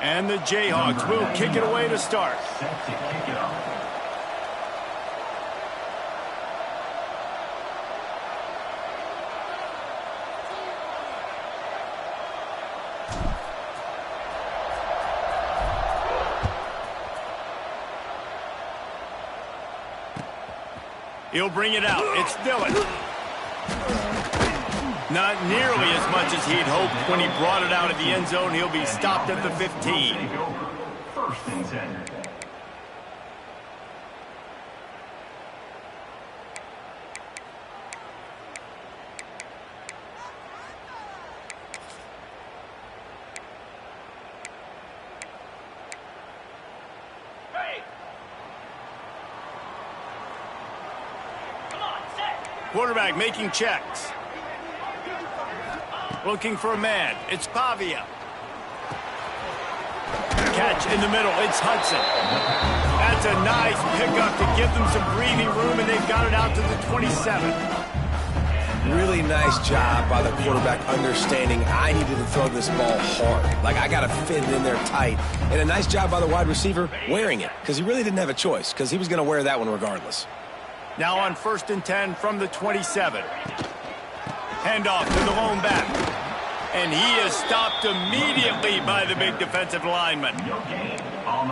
And the Jayhawks will kick it away to start. He'll bring it out. It's Dillon. Not nearly as much as he'd hoped when he brought it out of the end zone. He'll be stopped at the 15. First and 10. Quarterback making checks. Looking for a man. It's Pavia. Catch in the middle. It's Hudson. That's a nice pickup to give them some breathing room, and they've got it out to the 27. Really nice job by the quarterback understanding I needed to throw this ball hard. Like, I got to fit it in there tight. And a nice job by the wide receiver wearing it, because he really didn't have a choice, because he was going to wear that one regardless. Now on 1st and 10 from the 27. Handoff to the lone back. And he is stopped immediately by the big defensive lineman.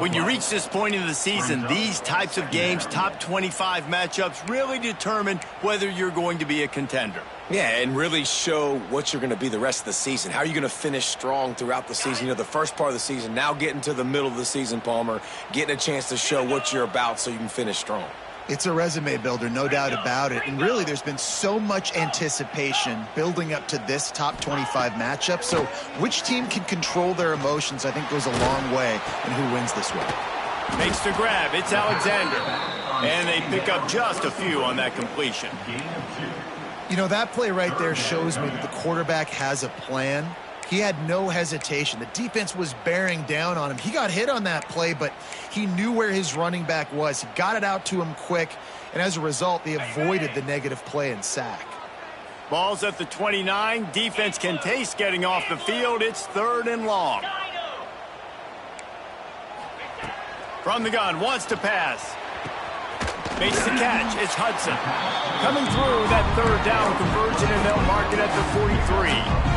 When you reach this point in the season, these types of games, top 25 matchups, really determine whether you're going to be a contender. Yeah, and really show what you're going to be the rest of the season. How are you going to finish strong throughout the season? You know, the first part of the season, now getting to the middle of the season, Palmer, getting a chance to show what you're about so you can finish strong. It's a resume builder, no doubt about it. And really, there's been so much anticipation building up to this top 25 matchup. So which team can control their emotions, I think, goes a long way in who wins this way. Makes the grab. It's Alexander. And they pick up just a few on that completion. You know, that play right there shows me that the quarterback has a plan. He had no hesitation. The defense was bearing down on him. He got hit on that play, but he knew where his running back was. He got it out to him quick, and as a result, they avoided the negative play and sack. Ball's at the 29. Defense can taste getting off the field. It's 3rd and long. From the gun, wants to pass. Makes the catch. It's Hudson. Coming through that 3rd down conversion, and they'll mark it at the 43.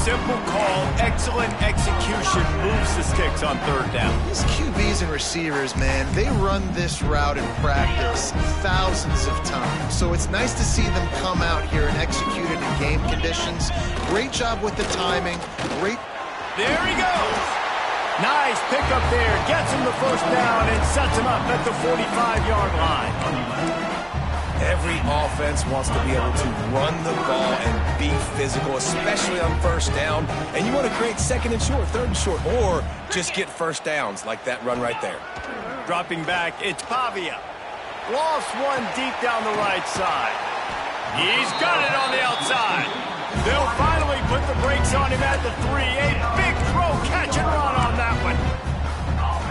Simple call, excellent execution, moves the sticks on 3rd down. These QBs and receivers, man, they run this route in practice thousands of times. So it's nice to see them come out here and execute it in game conditions. Great job with the timing. There he goes. Nice pickup there. Gets him the 1st down and sets him up at the 45-yard line. Every offense wants to be able to run the ball and be physical, especially on 1st down. And you want to create 2nd and short, 3rd and short, or just get 1st downs like that run right there. Dropping back, it's Pavia. Lost one deep down the right side. He's got it on the outside. They'll finally put the brakes on him at the 3. A big throw, catch and run on that one.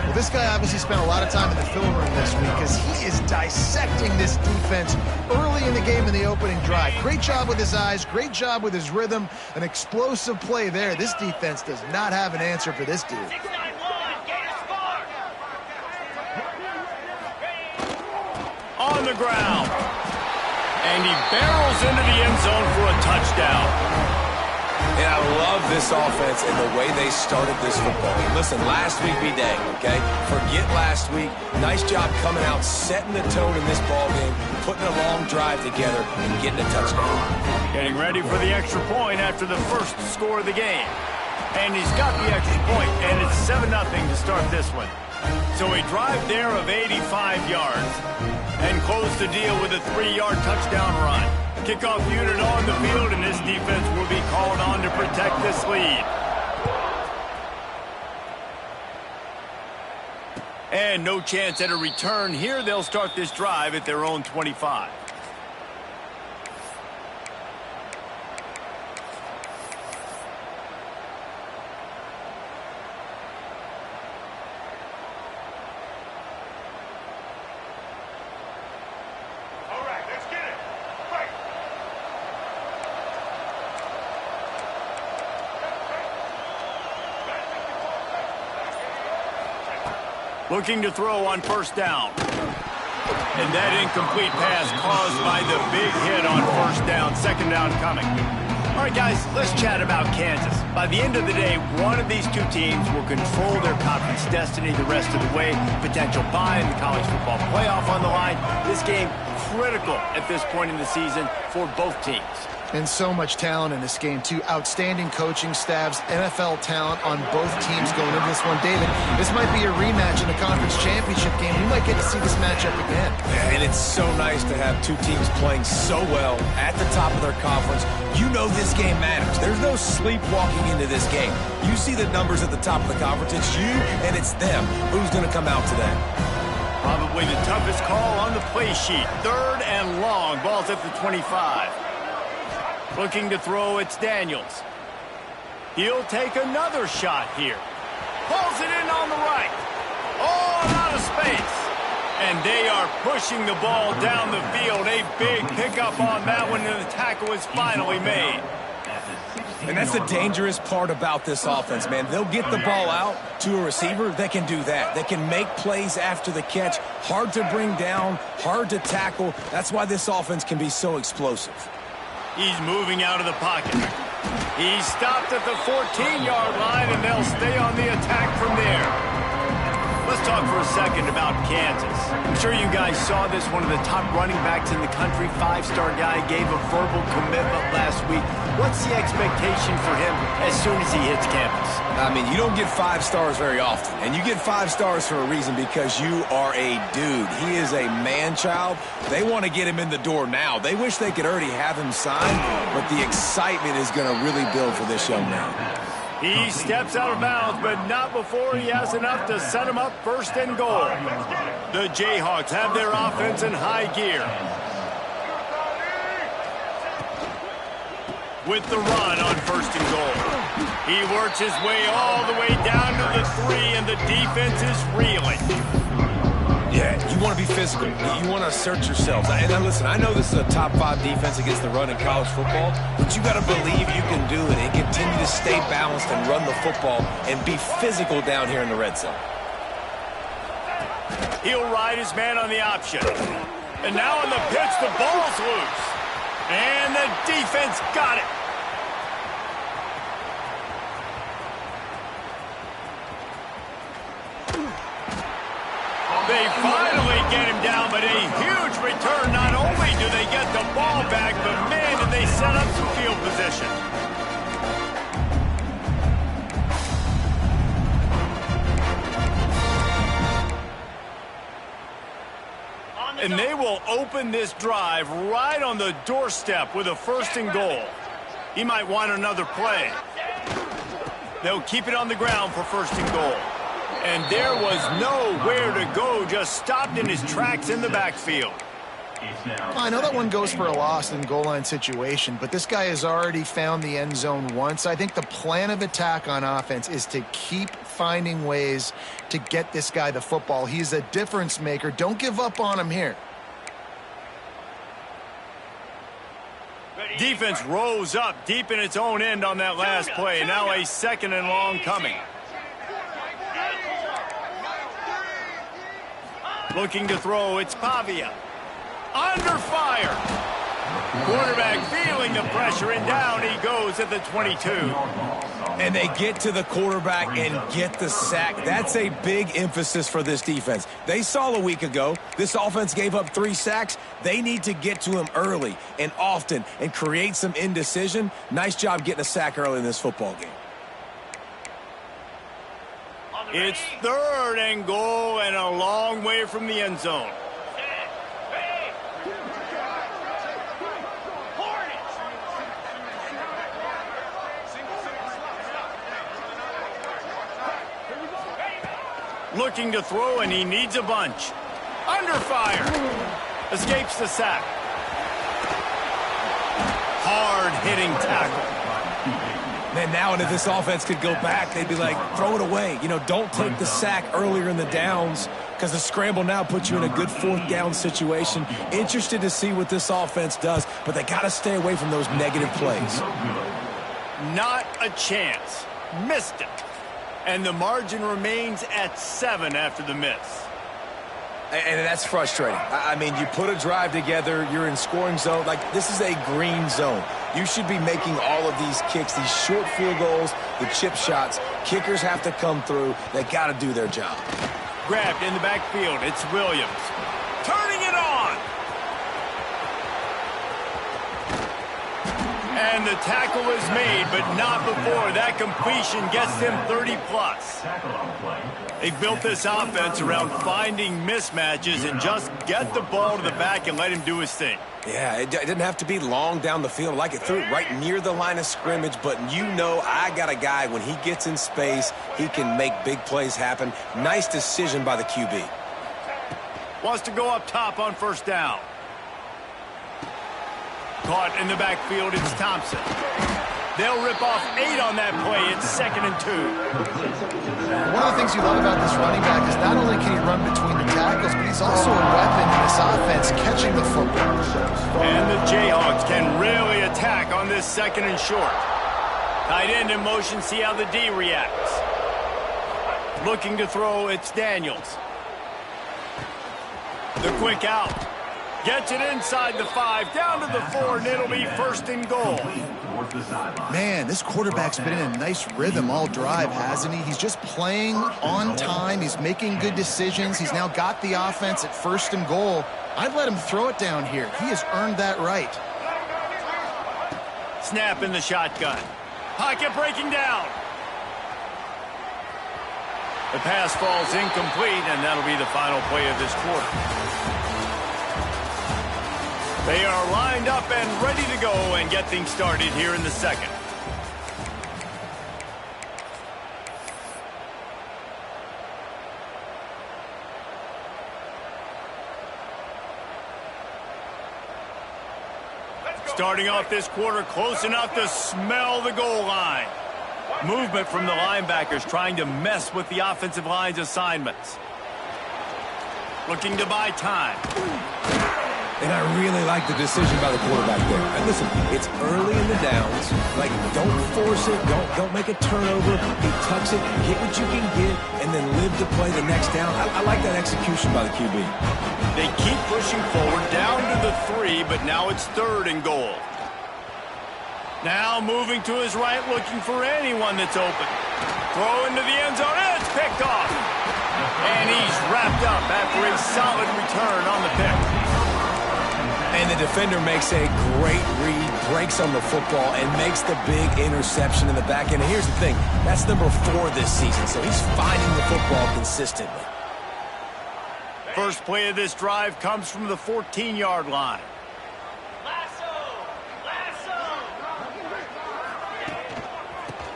Well, this guy obviously spent a lot of time in the film room this week because he is dissecting this defense early in the game in the opening drive. Great job with his eyes, great job with his rhythm, an explosive play there. This defense does not have an answer for this dude. On the ground. And he barrels into the end zone for a touchdown. And I love this offense and the way they started this football game. Listen, last week be dang, okay? Forget last week. Nice job coming out, setting the tone in this ball game, putting a long drive together, and getting a touchdown. Getting ready for the extra point after the first score of the game. And he's got the extra point, and it's 7-0 to start this one. So a drive there of 85 yards. And close the deal with a 3-yard touchdown run. Kickoff unit on the field, and this defense will be called on to protect this lead. And no chance at a return here. They'll start this drive at their own 25. Looking to throw on first down. And that incomplete pass caused by the big hit on first down. Second down coming. All right, guys, let's chat about Kansas. By the end of the day, one of these two teams will control their conference destiny the rest of the way. Potential bye in the college football playoff on the line. This game critical at this point in the season for both teams. And so much talent in this game, too. Outstanding coaching staffs, NFL talent on both teams going into this one. David, this might be a rematch in the conference championship game. We might get to see this matchup again. And it's so nice to have two teams playing so well at the top of their conference. You know this game matters. There's no sleepwalking into this game. You see the numbers at the top of the conference. It's you and it's them. Who's going to come out today? Probably the toughest call on the play sheet. Third and long. Ball's at the 25. Looking to throw, it's Daniels. He'll take another shot here. Pulls it in on the right. All out of space. And they are pushing the ball down the field. A big pickup on that one, and the tackle is finally made. And that's the dangerous part about this offense, man. They'll get the ball out to a receiver. They can do that. They can make plays after the catch. Hard to bring down, hard to tackle. That's why this offense can be so explosive. He's moving out of the pocket. He's stopped at the 14-yard line, and they'll stay on the attack from there. Let's talk for a second about Kansas. I'm sure you guys saw this. One of the top running backs in the country, five-star guy, gave a verbal commitment last week. What's the expectation for him as soon as he hits campus? I mean, you don't get 5 stars very often. And you get 5 stars for a reason, because you are a dude. He is a man-child. They want to get him in the door now. They wish they could already have him signed, but the excitement is going to really build for this young man. He steps out of bounds, but not before he has enough to set him up first and goal. The Jayhawks have their offense in high gear. With the run on first and goal. He works his way all the way down to the 3, and the defense is reeling. Yeah, you want to be physical. You want to assert yourselves. And listen, I know this is a top 5 defense against the run in college football, but you got to believe you can do it and continue to stay balanced and run the football and be physical down here in the red zone. He'll ride his man on the option. And now on the pitch, the ball's loose. And the defense got it. They finally get him down, but a huge return. Not only do they get the ball back, but man, did they set up some field position. And they will open this drive right on the doorstep with a first and goal. He might want another play. They'll keep it on the ground for first and goal. And there was nowhere to go, just stopped in his tracks in the backfield. I know that one goes for a loss in goal line situation, but this guy has already found the end zone once. I think the plan of attack on offense is to keep finding ways to get this guy the football. He's a difference maker. Don't give up on him here. Defense rose up deep in its own end on that last play. Now a second and long coming. Looking to throw, it's Pavia. Under fire. Quarterback feeling the pressure, and down he goes at the 22. And they get to the quarterback and get the sack. That's a big emphasis for this defense. They saw a week ago, this offense gave up 3 sacks. They need to get to him early and often and create some indecision. Nice job getting a sack early in this football game. It's third and goal and a long way from the end zone. Looking to throw, and he needs a bunch. Under fire. Escapes the sack. Hard-hitting tackle. Man, now and if this offense could go back, they'd be like, throw it away. You know, don't take the sack earlier in the downs, because the scramble now puts you in a good 4th down situation. Interested to see what this offense does, but they got to stay away from those negative plays. Not a chance. Missed it. And the margin remains at 7 after the miss. And that's frustrating. I mean, you put a drive together, you're in scoring zone. Like, this is a green zone. You should be making all of these kicks, these short field goals, the chip shots. Kickers have to come through. They got to do their job. Grabbed in the backfield. It's Williams. Turning it on. And the tackle is made, but not before that completion gets them 30-plus. They've built this offense around finding mismatches and just get the ball to the back and let him do his thing. Yeah, it didn't have to be long down the field. Like it threw it right near the line of scrimmage, but you know I got a guy, when he gets in space, he can make big plays happen. Nice decision by the QB. Wants to go up top on first down. Caught in the backfield, it's Thompson. They'll rip off 8 on that play. It's 2nd and 2. One of the things you love about this running back is not only can he run between the tackles, but he's also a weapon in this offense catching the football. And the Jayhawks can really attack on this 2nd and short. Tight end in motion, see how the D reacts. Looking to throw, it's Daniels. The quick out. Gets it inside the 5, down to the 4, and it'll be 1st and goal. Man, this quarterback's been in a nice rhythm all drive, hasn't he? He's just playing on time. He's making good decisions. He's now got the offense at 1st and goal. I'd let him throw it down here. He has earned that right. Snap in the shotgun. Pocket breaking down. The pass falls incomplete, and that'll be the final play of this quarter. They are lined up and ready to go and get things started here in the 2nd. Starting off this quarter close enough to smell the goal line. Movement from the linebackers trying to mess with the offensive line's assignments. Looking to buy time. And I really like the decision by the quarterback there. And listen, it's early in the downs. Like, don't force it. Don't make a turnover. He tucks it, get what you can get, and then live to play the next down. I like that execution by the QB. They keep pushing forward down to the 3, but now it's 3rd and goal. Now moving to his right, looking for anyone that's open. Throw into the end zone, and it's picked off. And he's wrapped up after a solid return on the pick. And the defender makes a great read, breaks on the football, and makes the big interception in the back end. And here's the thing, that's number 4 this season, so he's finding the football consistently. First play of this drive comes from the 14-yard line.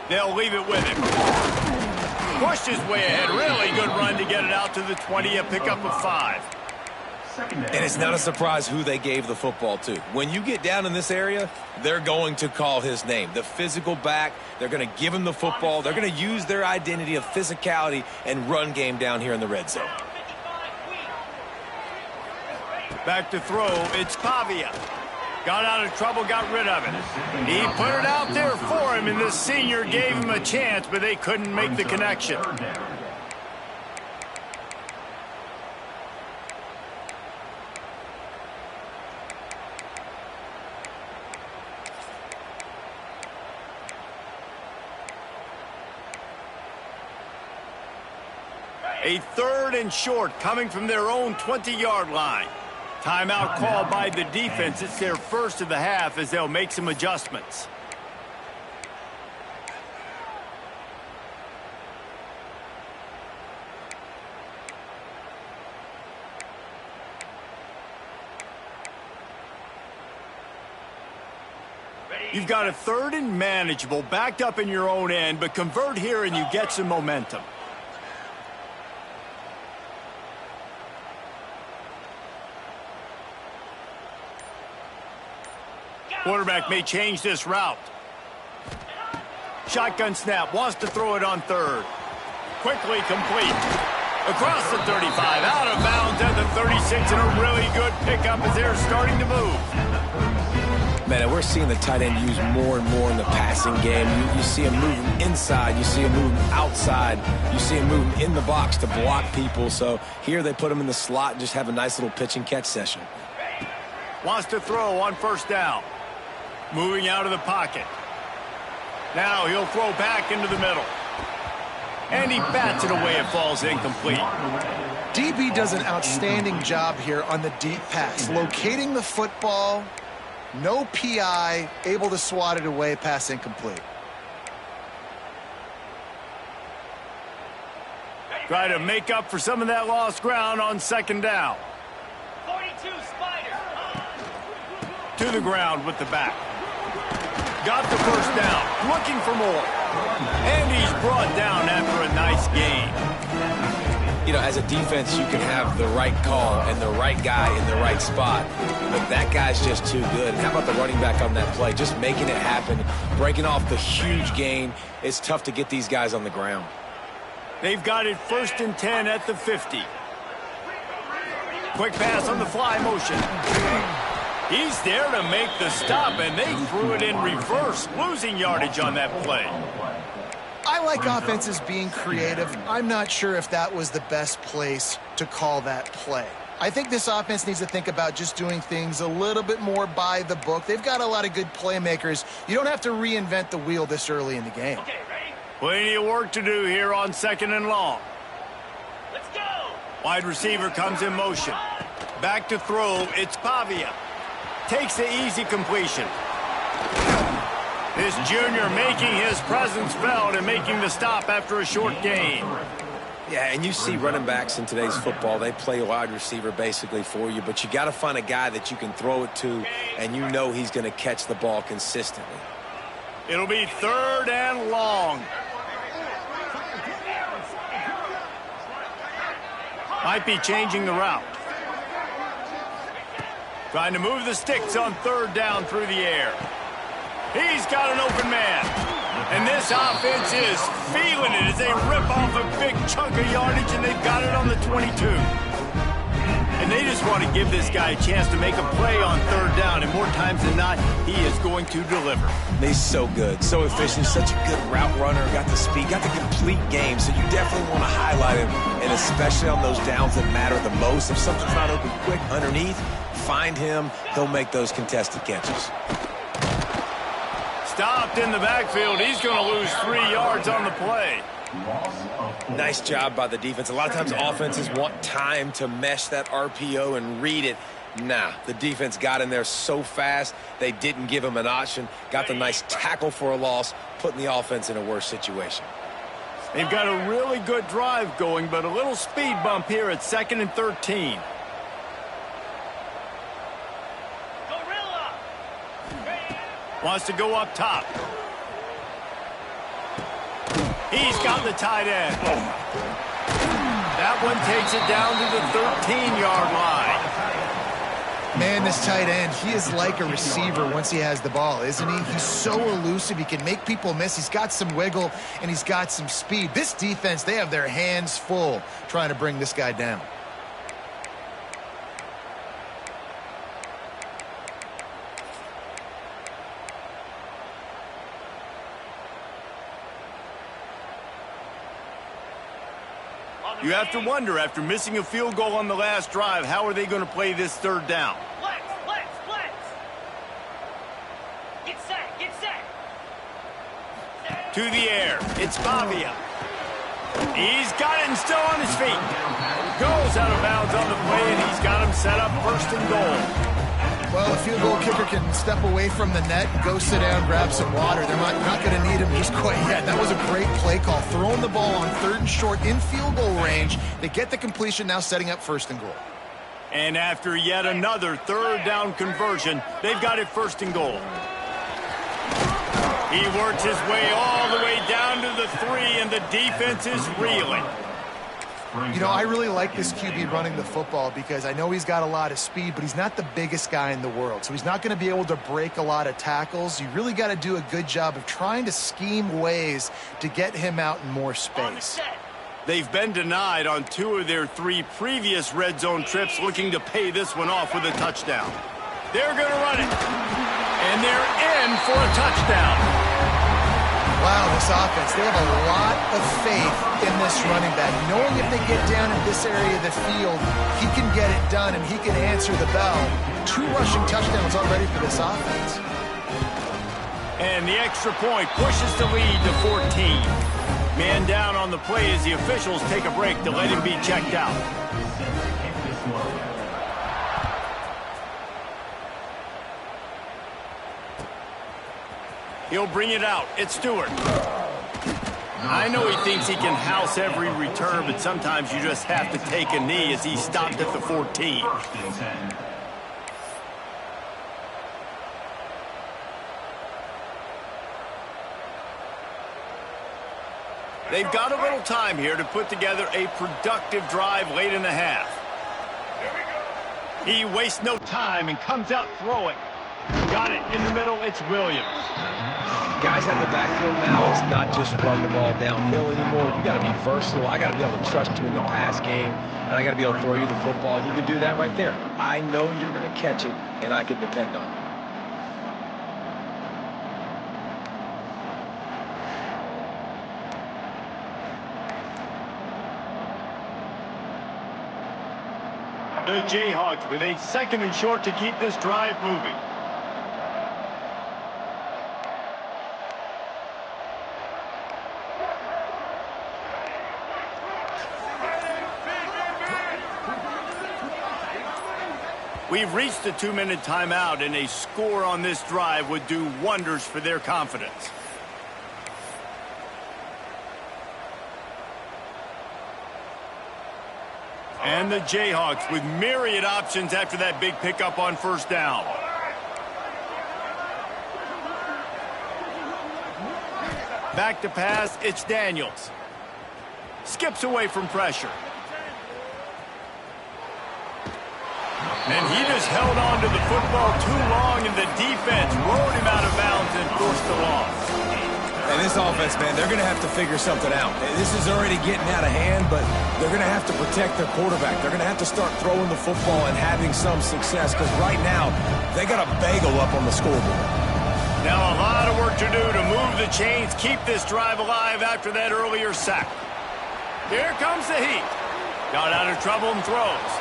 They'll leave it with him. Pushed his way ahead. Really good run to get it out to the 20, a pickup of 5. And it's not a surprise who they gave the football to. When you get down in this area, they're going to call his name. The physical back, they're going to give him the football. They're going to use their identity of physicality and run game down here in the red zone. Back to throw, it's Pavia. Got out of trouble, got rid of it. He put it out there for him, and the senior gave him a chance, but they couldn't make the connection. A 3rd and short coming from their own 20-yard line. Timeout called by the defense. It's their first of the half as they'll make some adjustments. You've got a 3rd and manageable, backed up in your own end, but convert here and you get some momentum. Quarterback may change this route. Shotgun snap, wants to throw it on 3rd. Quickly complete. Across the 35, out of bounds at the 36, and a really good pickup as they're starting to move. Man, and we're seeing the tight end used more and more in the passing game. You see him moving inside. You see him moving outside. You see him moving in the box to block people. So here they put him in the slot and just have a nice little pitch and catch session. Wants to throw on first down. Moving out of the pocket. Now he'll throw back into the middle. And he bats it away. It falls incomplete. DB does an outstanding job here on the deep pass. Locating the football, no PI, able to swat it away, pass incomplete. Try to make up for some of that lost ground on second down. 42 Spider. To the ground with the back. Got the first down. Looking for more. And he's brought down after a nice gain. You know, as a defense, you can have the right call and the right guy in the right spot, but that guy's just too good. And how about the running back on that play? Just making it happen, breaking off the huge gain. It's tough to get these guys on the ground. They've got it 1st and 10 at the 50. Quick pass on the fly motion. He's there to make the stop, and they threw it in reverse, losing yardage on that play. I like offenses being creative. I'm not sure if that was the best place to call that play. I think this offense needs to think about just doing things a little bit more by the book. They've got a lot of good playmakers. You don't have to reinvent the wheel this early in the game. Okay, ready? Plenty of work to do here on 2nd and long. Let's go. Wide receiver comes in motion. Back to throw. It's Pavia. Takes the easy completion. This junior making his presence felt and making the stop after a short gain. Yeah, and you see running backs in today's football, they play wide receiver basically for you, but you got to find a guy that you can throw it to, and you know he's going to catch the ball consistently. It'll be 3rd and long. Might be changing the route. Trying to move the sticks on 3rd down through the air. He's got an open man. And this offense is feeling it as they rip off a big chunk of yardage, and they've got it on the 22. And they just want to give this guy a chance to make a play on 3rd down, and more times than not, he is going to deliver. He's so good, so efficient, such a good route runner, got the speed, got the complete game, so you definitely want to highlight him, and especially on those downs that matter the most. If something's not open quick underneath, find him, he'll make those contested catches. Stopped in the backfield. He's going to lose 3 yards on the play. Nice job by the defense. A lot of times offenses want time to mesh that RPO and read it. Nah, the defense got in there so fast, they didn't give him an option. Got the nice tackle for a loss, putting the offense in a worse situation. They've got a really good drive going, but a little speed bump here at 2nd and 13. Wants to go up top. He's got the tight end. That one takes it down to the 13-yard line. Man, this tight end, he is like a receiver once he has the ball, isn't he? He's so elusive. He can make people miss. He's got some wiggle, and he's got some speed. This defense, they have their hands full trying to bring this guy down. You have to wonder, after missing a field goal on the last drive, how are they going to play this 3rd down? Flex. Get set. To the air. It's Pavia. He's got it and still on his feet. Goes out of bounds on the play, and he's got him set up 1st and goal. Well, a field goal kicker can step away from the net and go sit down, grab some water. They're not going to need him just quite yet. That was a great play call. Throwing the ball on 3rd and short in field goal range. They get the completion, now setting up 1st and goal. And after yet another 3rd down conversion, they've got it 1st and goal. He works his way all the way down to the 3, and the defense is reeling. You know, I really like this QB running the football because I know he's got a lot of speed, but he's not the biggest guy in the world. So he's not going to be able to break a lot of tackles. You really got to do a good job of trying to scheme ways to get him out in more space. They've been denied on 2 of their 3 previous red zone trips, looking to pay this one off with a touchdown. They're going to run it. And they're in for a touchdown. Wow, this offense, they have a lot of faith in this running back. Knowing if they get down in this area of the field, he can get it done and he can answer the bell. 2 rushing touchdowns already for this offense. And the extra point pushes the lead to 14. Man down on the play as the officials take a break to let him be checked out. He'll bring it out. It's Stewart. I know he thinks he can house every return, but sometimes you just have to take a knee as he stopped at the 14. They've got a little time here to put together a productive drive late in the half. He wastes no time and comes out throwing. Got it in the middle. It's Williams. Guys out in the backfield now, it's not just run the ball downhill anymore. You got to be versatile. I got to be able to trust you in the pass game, and I got to be able to throw you the football. You can do that right there. I know you're going to catch it, and I can depend on it. The Jayhawks with a 2nd and short to keep this drive moving. We've reached the 2-minute timeout, and a score on this drive would do wonders for their confidence. And the Jayhawks with myriad options after that big pickup on 1st down. Back to pass, it's Daniels. Skips away from pressure. And he just held on to the football too long, and the defense rode him out of bounds and forced the loss. And this offense, man, they're going to have to figure something out. This is already getting out of hand, but they're going to have to protect their quarterback. They're going to have to start throwing the football and having some success, because right now, they got a bagel up on the scoreboard. Now a lot of work to do to move the chains, keep this drive alive after that earlier sack. Here comes the heat. Got out of trouble and throws.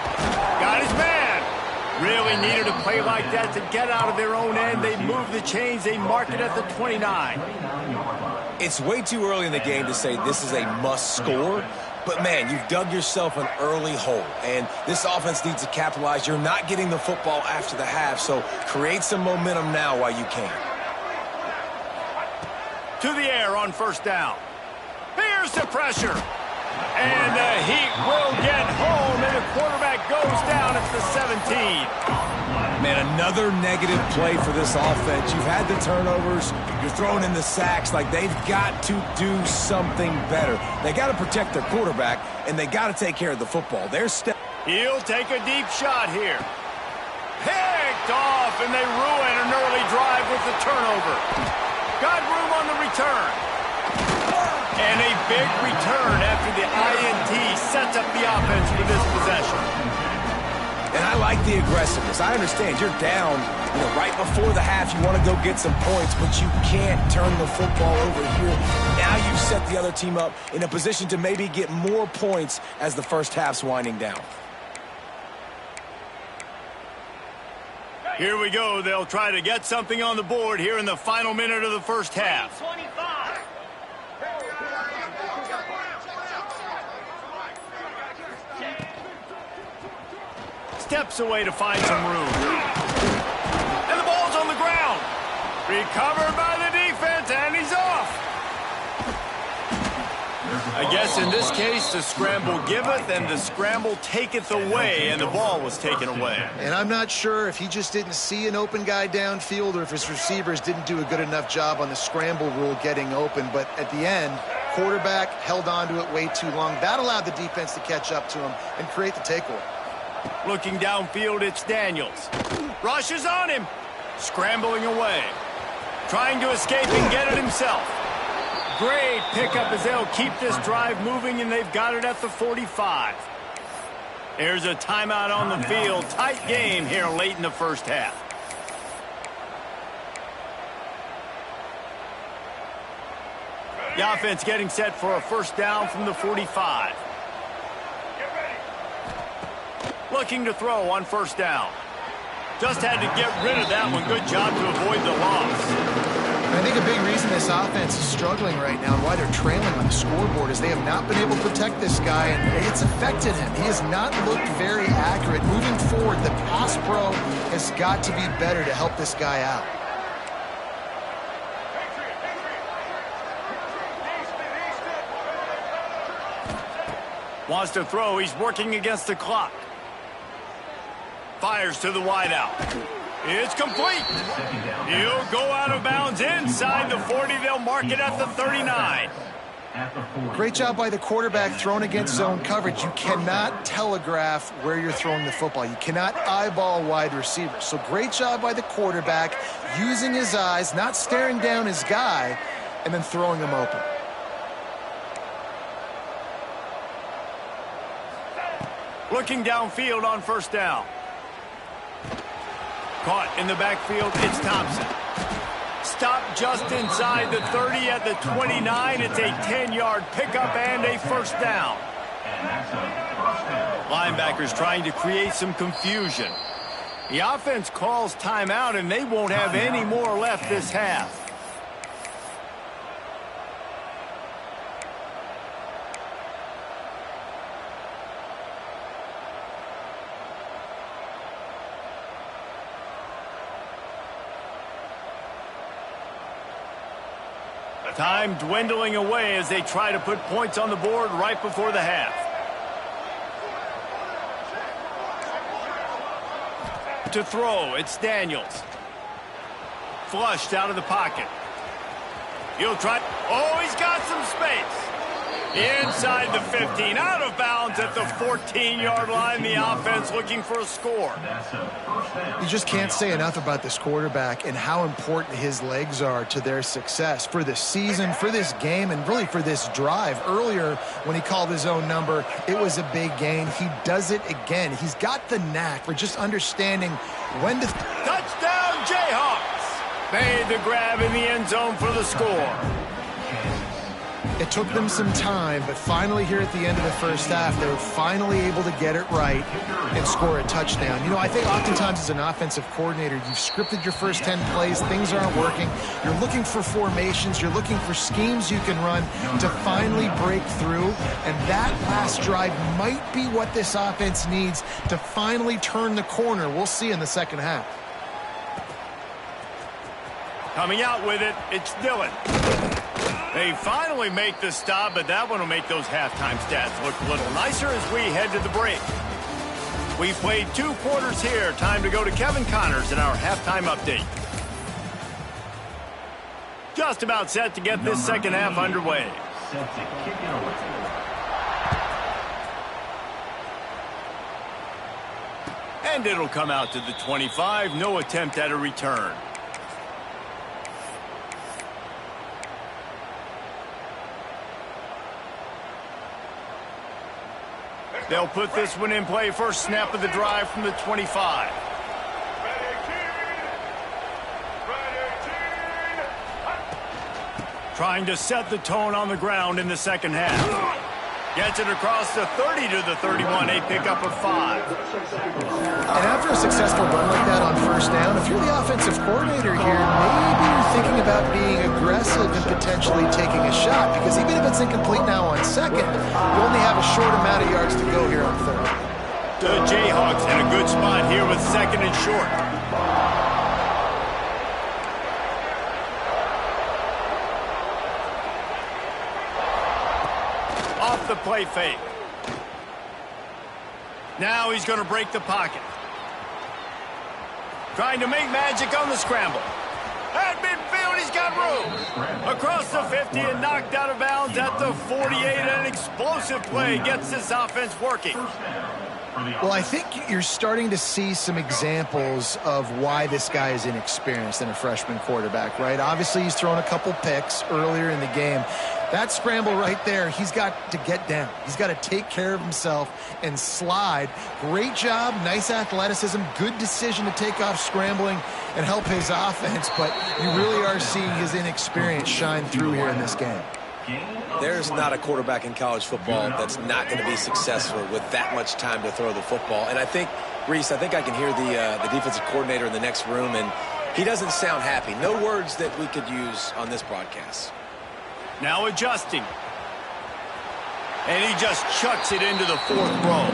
Got his man. Really needed a play like that to get out of their own end. They move the chains. They mark it at the 29. It's way too early in the game to say this is a must score, but man, you've dug yourself an early hole, and this offense needs to capitalize. You're not getting the football after the half, so create some momentum now while you can. To the air on 1st down. Here's the pressure. And the Heat will get home, and the quarterback goes down at the 17. Man, another negative play for this offense. You've had the turnovers. You're throwing in the sacks. Like, they've got to do something better. They got to protect their quarterback, and they got to take care of the football. He'll take a deep shot here. Picked off, and they ruin an early drive with the turnover. Got room on the return. And a big return after the INT sets up the offense for this possession. And I like the aggressiveness. I understand you're down, right before the half. You want to go get some points, but you can't turn the football over here. Now you've set the other team up in a position to maybe get more points as the first half's winding down. Here we go. They'll try to get something on the board here in the final minute of the first half. 25. Steps away to find some room. And the ball's on the ground. Recovered by the defense, and he's off. I guess in this case, the scramble giveth and the scramble taketh away, and the ball was taken away. And I'm not sure if he just didn't see an open guy downfield or if his receivers didn't do a good enough job on the scramble rule getting open. But at the end, quarterback held on to it way too long. That allowed the defense to catch up to him and create the takeaway. Looking downfield, it's Daniels. Rushes on him. Scrambling away. Trying to escape and get it himself. Great pickup as they'll keep this drive moving, and they've got it at the 45. There's a timeout on the field. Tight game here late in the first half. The offense getting set for a first down from the 45. Looking to throw on first down. Just had to get rid of that one. Good job to avoid the loss. I think a big reason this offense is struggling right now and why they're trailing on the scoreboard is they have not been able to protect this guy, and it's affected him. He has not looked very accurate. Moving forward, the pass pro has got to be better to help this guy out. Wants to throw. He's working against the clock. Fires to the wideout. It's complete. He'll go out of bounds inside the 40. They'll mark it at the 39. Great job by the quarterback thrown against zone coverage. You cannot telegraph where you're throwing the football. You cannot eyeball wide receivers. So great job by the quarterback using his eyes, not staring down his guy, and then throwing him open. Looking downfield on first down. Caught in the backfield, it's Thompson. Stopped just inside the 30 at the 29. It's a 10-yard pickup and a first down. Linebackers trying to create some confusion. The offense calls timeout, and they won't have any more left this half. Time dwindling away as they try to put points on the board right before the half. To throw, it's Daniels. Flushed out of the pocket. He'll try. Oh, he's got some space. Inside the 15, out of bounds at the 14-yard line. The offense looking for a score. You just can't say enough about this quarterback and how important his legs are to their success for this season, for this game, and really for this drive. Earlier, when he called his own number, it was a big gain. He does it again. He's got the knack for just understanding when to... Touchdown, Jayhawks! Made the grab in the end zone for the score. It took them some time, but finally here at the end of the first half, they were finally able to get it right and score a touchdown. You know, I think oftentimes as an offensive coordinator, you've scripted your first 10 plays, things aren't working. You're looking for formations, you're looking for schemes you can run to finally break through, and that last drive might be what this offense needs to finally turn the corner. We'll see in the second half. Coming out with it, it's Dillon. They finally make the stop, but that one will make those halftime stats look a little nicer as we head to the break. We've played 2 quarters here. Time to go to Kevin Connors in our halftime update. Just about set to get this second half underway. And it'll come out to the 25. No attempt at a return. They'll put this one in play. First snap of the drive from the 25. Trying to set the tone on the ground in the second half. Gets it across the 30 to the 31, a pickup of 5. And after a successful run like that on first down, if you're the offensive coordinator here, maybe you're thinking about being aggressive and potentially taking a shot, because even if it's incomplete now on second, you only have a short amount of yards to go here on third. The Jayhawks in a good spot here with second and short. Off the play fake. Now he's going to break the pocket. Trying to make magic on the scramble. At midfield, he's got room. Across the 50 and knocked out of bounds at the 48. An explosive play gets this offense working. Well, I think you're starting to see some examples of why this guy is inexperienced in a freshman quarterback, right? Obviously, he's thrown a couple picks earlier in the game. That scramble right there, he's got to get down. He's got to take care of himself and slide. Great job, nice athleticism, good decision to take off scrambling and help his offense, but you really are seeing his inexperience shine through here in this game. There's not a quarterback in college football that's not going to be successful with that much time to throw the football. And I think, Reese, I can hear the defensive coordinator in the next room, and he doesn't sound happy. No words that we could use on this broadcast. Now adjusting. And he just chucks it into the fourth row.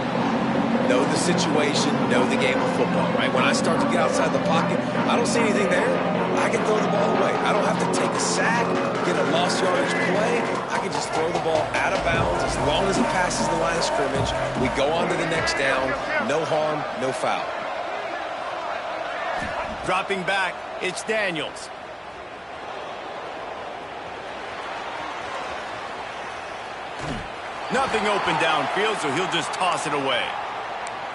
Know the situation, know the game of football, right? When I start to get outside the pocket, I don't see anything there. I can throw the ball away. I don't have to take a sack, get a lost yardage play. I can just throw the ball out of bounds as long as it passes the line of scrimmage. We go on to the next down. No harm, no foul. Dropping back, it's Daniels. Nothing open downfield, so he'll just toss it away.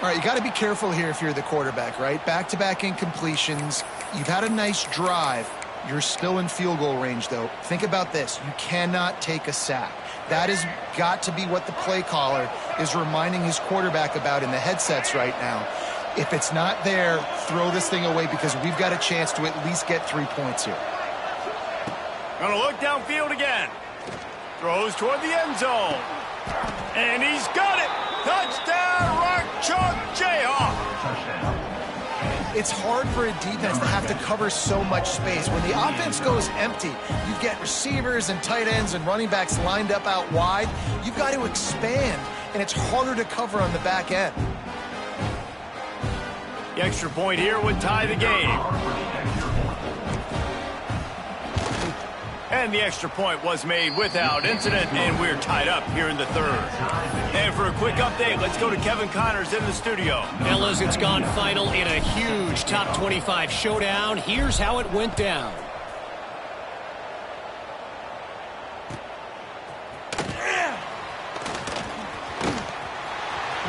All right, you got to be careful here if you're the quarterback, right? Back-to-back incompletions. You've had a nice drive. You're still in field goal range, though. Think about this. You cannot take a sack. That has got to be what the play caller is reminding his quarterback about in the headsets right now. If it's not there, throw this thing away because we've got a chance to at least get 3 points here. Gonna look downfield again. Throws toward the end zone. And he's got it. Touchdown, Rock Chalk Jayhawk. It's hard for a defense to have to cover so much space. When the offense goes empty, you get receivers and tight ends and running backs lined up out wide. You've got to expand, and it's harder to cover on the back end. The extra point here would tie the game. And the extra point was made without incident, and we're tied up here in the third. And for a quick update, let's go to Kevin Connors in the studio. Fellas, it's gone final in a huge top 25 showdown. Here's how it went down.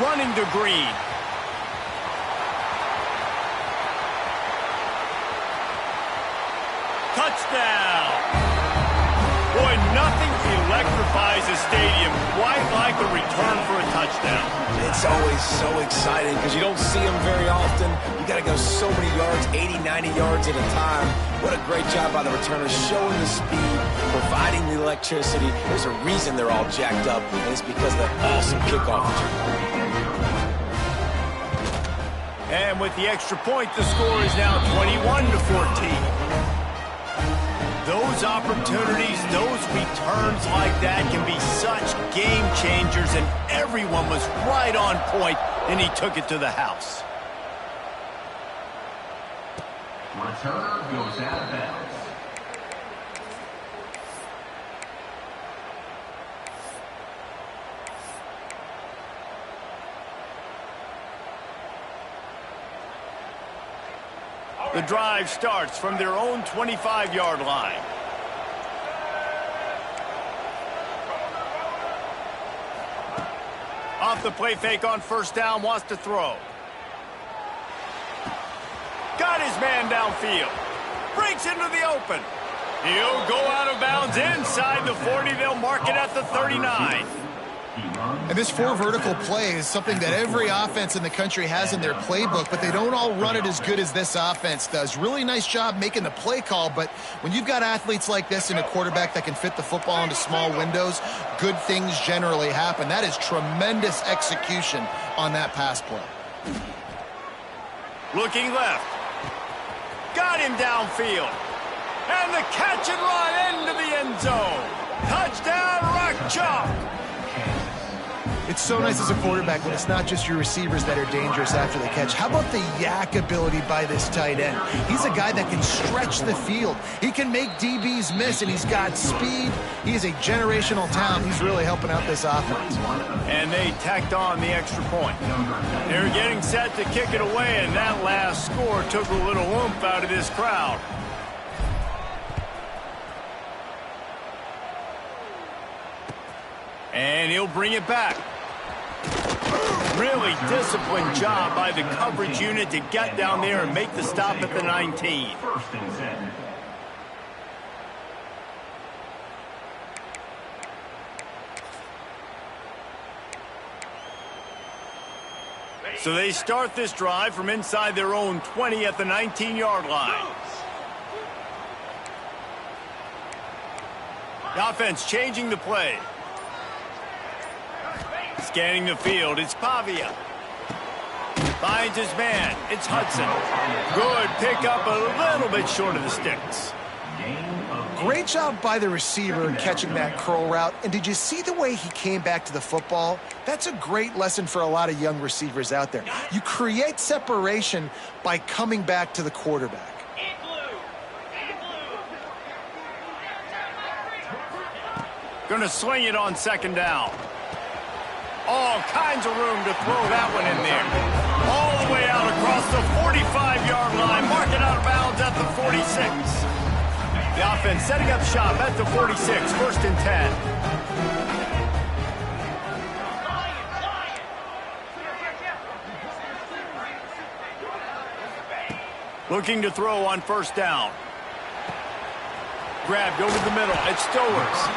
Running to Green. Touchdown. Boy, nothing electrifies a stadium quite like a return for a touchdown. It's always so exciting because you don't see them very often. You got to go so many yards, 80, 90 yards at a time. What a great job by the returners, showing the speed, providing the electricity. There's a reason they're all jacked up, and it's because of that awesome kickoff return. And with the extra point, the score is now 21-14. Those opportunities, those returns like that can be such game changers, and everyone was right on point, and he took it to the house. Returner goes out of bounds. The drive starts from their own 25-yard line. Off the play fake on first down, wants to throw. Got his man downfield. Breaks into the open. He'll go out of bounds inside the 40. They'll mark it at the 39. And this four vertical play is something that every offense in the country has in their playbook, but they don't all run it as good as this offense does. Really nice job making the play call, but when you've got athletes like this and a quarterback that can fit the football into small windows, good things generally happen. That is tremendous execution on that pass play. Looking left. Got him downfield. And the catch and run into the end zone. Touchdown, Rock Chalk. It's so nice as a quarterback when it's not just your receivers that are dangerous after the catch. How about the yak ability by this tight end? He's a guy that can stretch the field. He can make DBs miss, and he's got speed. He is a generational talent. He's really helping out this offense. And they tacked on the extra point. They're getting set to kick it away, and that last score took a little oomph out of this crowd. And he'll bring it back. Really disciplined job by the coverage unit to get down there and make the stop at the 19. First and 10. So they start this drive from inside their own 20 at the 19-yard line. The offense changing the play. Scanning the field, it's Pavia. Finds his man, it's Hudson. Good pickup, a little bit short of the sticks. Great job by the receiver in catching that curl route. And did you see the way he came back to the football? That's a great lesson for a lot of young receivers out there. You create separation by coming back to the quarterback. Gonna sling it on second down. All kinds of room to throw that one in there. All the way out across the 45-yard line. Mark it out of bounds at the 46. The offense setting up shop at the 46. First and 10. Looking to throw on first down. Grabbed over the middle. It's Stowers.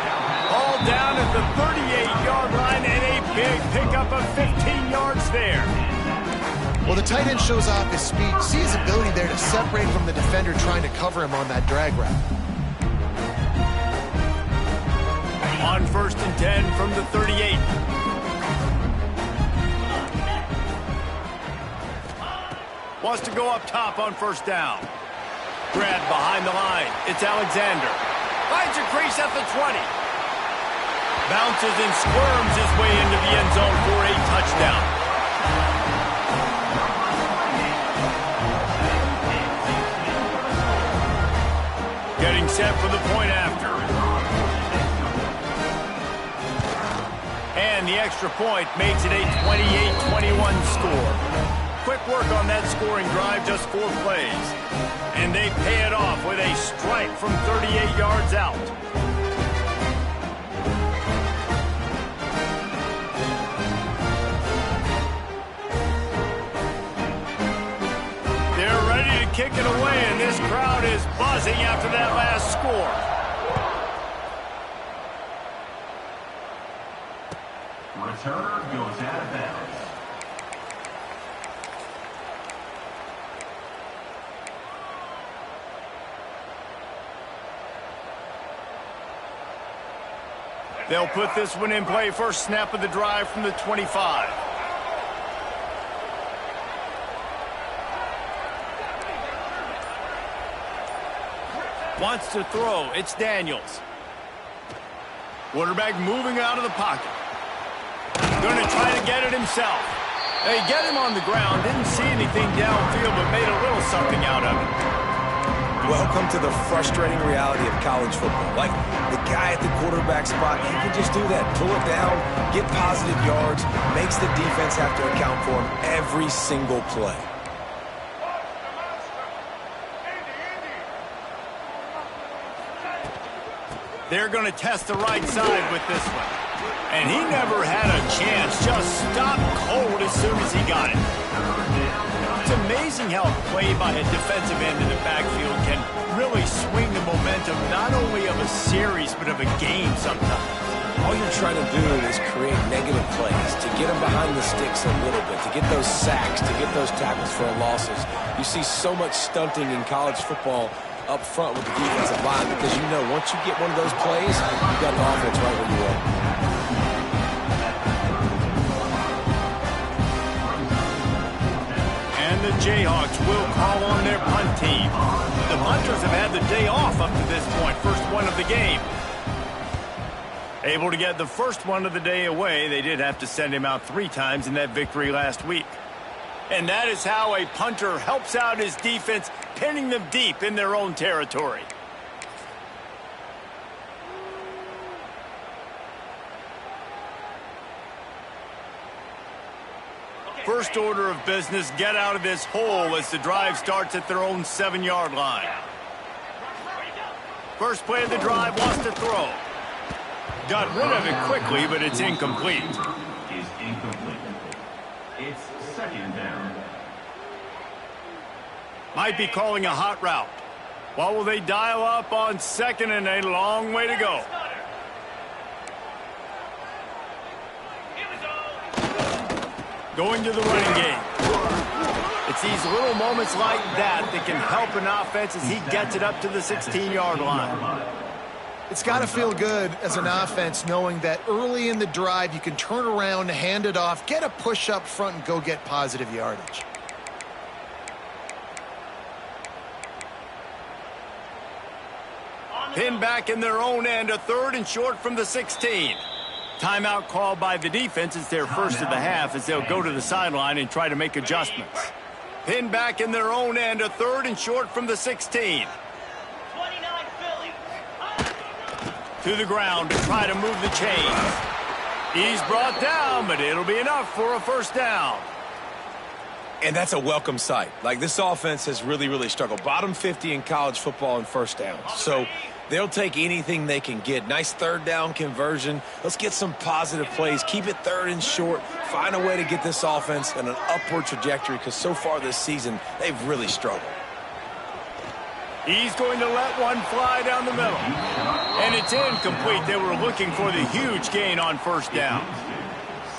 All down at the 38-yard line and a big pickup of 15 yards there. Well, the tight end shows off his speed. See his ability there to separate from the defender trying to cover him on that drag route. On first and 10 from the 38. Wants to go up top on first down. Grabbed behind the line. It's Alexander. Finds a crease at the 20. Bounces and squirms his way into the end zone for a touchdown. Getting set for the point after. And the extra point makes it a 28-21 score. Quick work on that scoring drive, just 4 plays. And they pay it off with a strike from 38 yards out. They're ready to kick it away, and this crowd is buzzing after that last score. Returner goes out of bounds. They'll put this one in play. First snap of the drive from the 25. Wants to throw. It's Daniels. Quarterback moving out of the pocket. Going to try to get it himself. They get him on the ground. Didn't see anything downfield, but made a little something out of it. Welcome to the frustrating reality of college football. Like, the guy at the quarterback spot, he can just do that. Pull it down, get positive yards, makes the defense have to account for him every single play. They're going to test the right side with this one. And he never had a chance. Just stopped cold as soon as he got it. It's amazing how a play by a defensive end in the backfield can really swing the momentum not only of a series but of a game sometimes. All you're trying to do is create negative plays, to get them behind the sticks a little bit, to get those sacks, to get those tackles for losses. You see so much stunting in college football up front with the defensive line because you know once you get one of those plays, you've got the offense right where you are. The Jayhawks will call on their punt team. The punters have had the day off up to this point. First one of the game. Able to get the first one of the day away. They did have to send him out 3 times in that victory last week. And that is how a punter helps out his defense, pinning them deep in their own territory. First order of business, get out of this hole as the drive starts at their own 7-yard line. First play of the drive, wants to throw. Got rid of it quickly, but it's incomplete. Is incomplete. It's second down. Might be calling a hot route. What will they dial up on second and a long way to go? Going to the running game. It's these little moments like that that can help an offense as he gets it up to the 16-yard line. It's got to feel good as an offense knowing that early in the drive you can turn around, hand it off, get a push up front, and go get positive yardage. Pinned back in their own end, a 3rd and short from the 16. Timeout called by the defense. It's their first of the half as they'll go to the sideline and try to make adjustments. Pinned back in their own end, a 3rd and short from the 16. 29 Philly. To the ground to try to move the chains. He's brought down, but it'll be enough for a first down. And that's a welcome sight. Like, this offense has really struggled. Bottom 50 in college football in first downs. So they'll take anything they can get. Nice 3rd down conversion. Let's get some positive plays. Keep it 3rd and short. Find a way to get this offense in an upward trajectory because so far this season, they've really struggled. He's going to let one fly down the middle. And it's incomplete. They were looking for the huge gain on first down.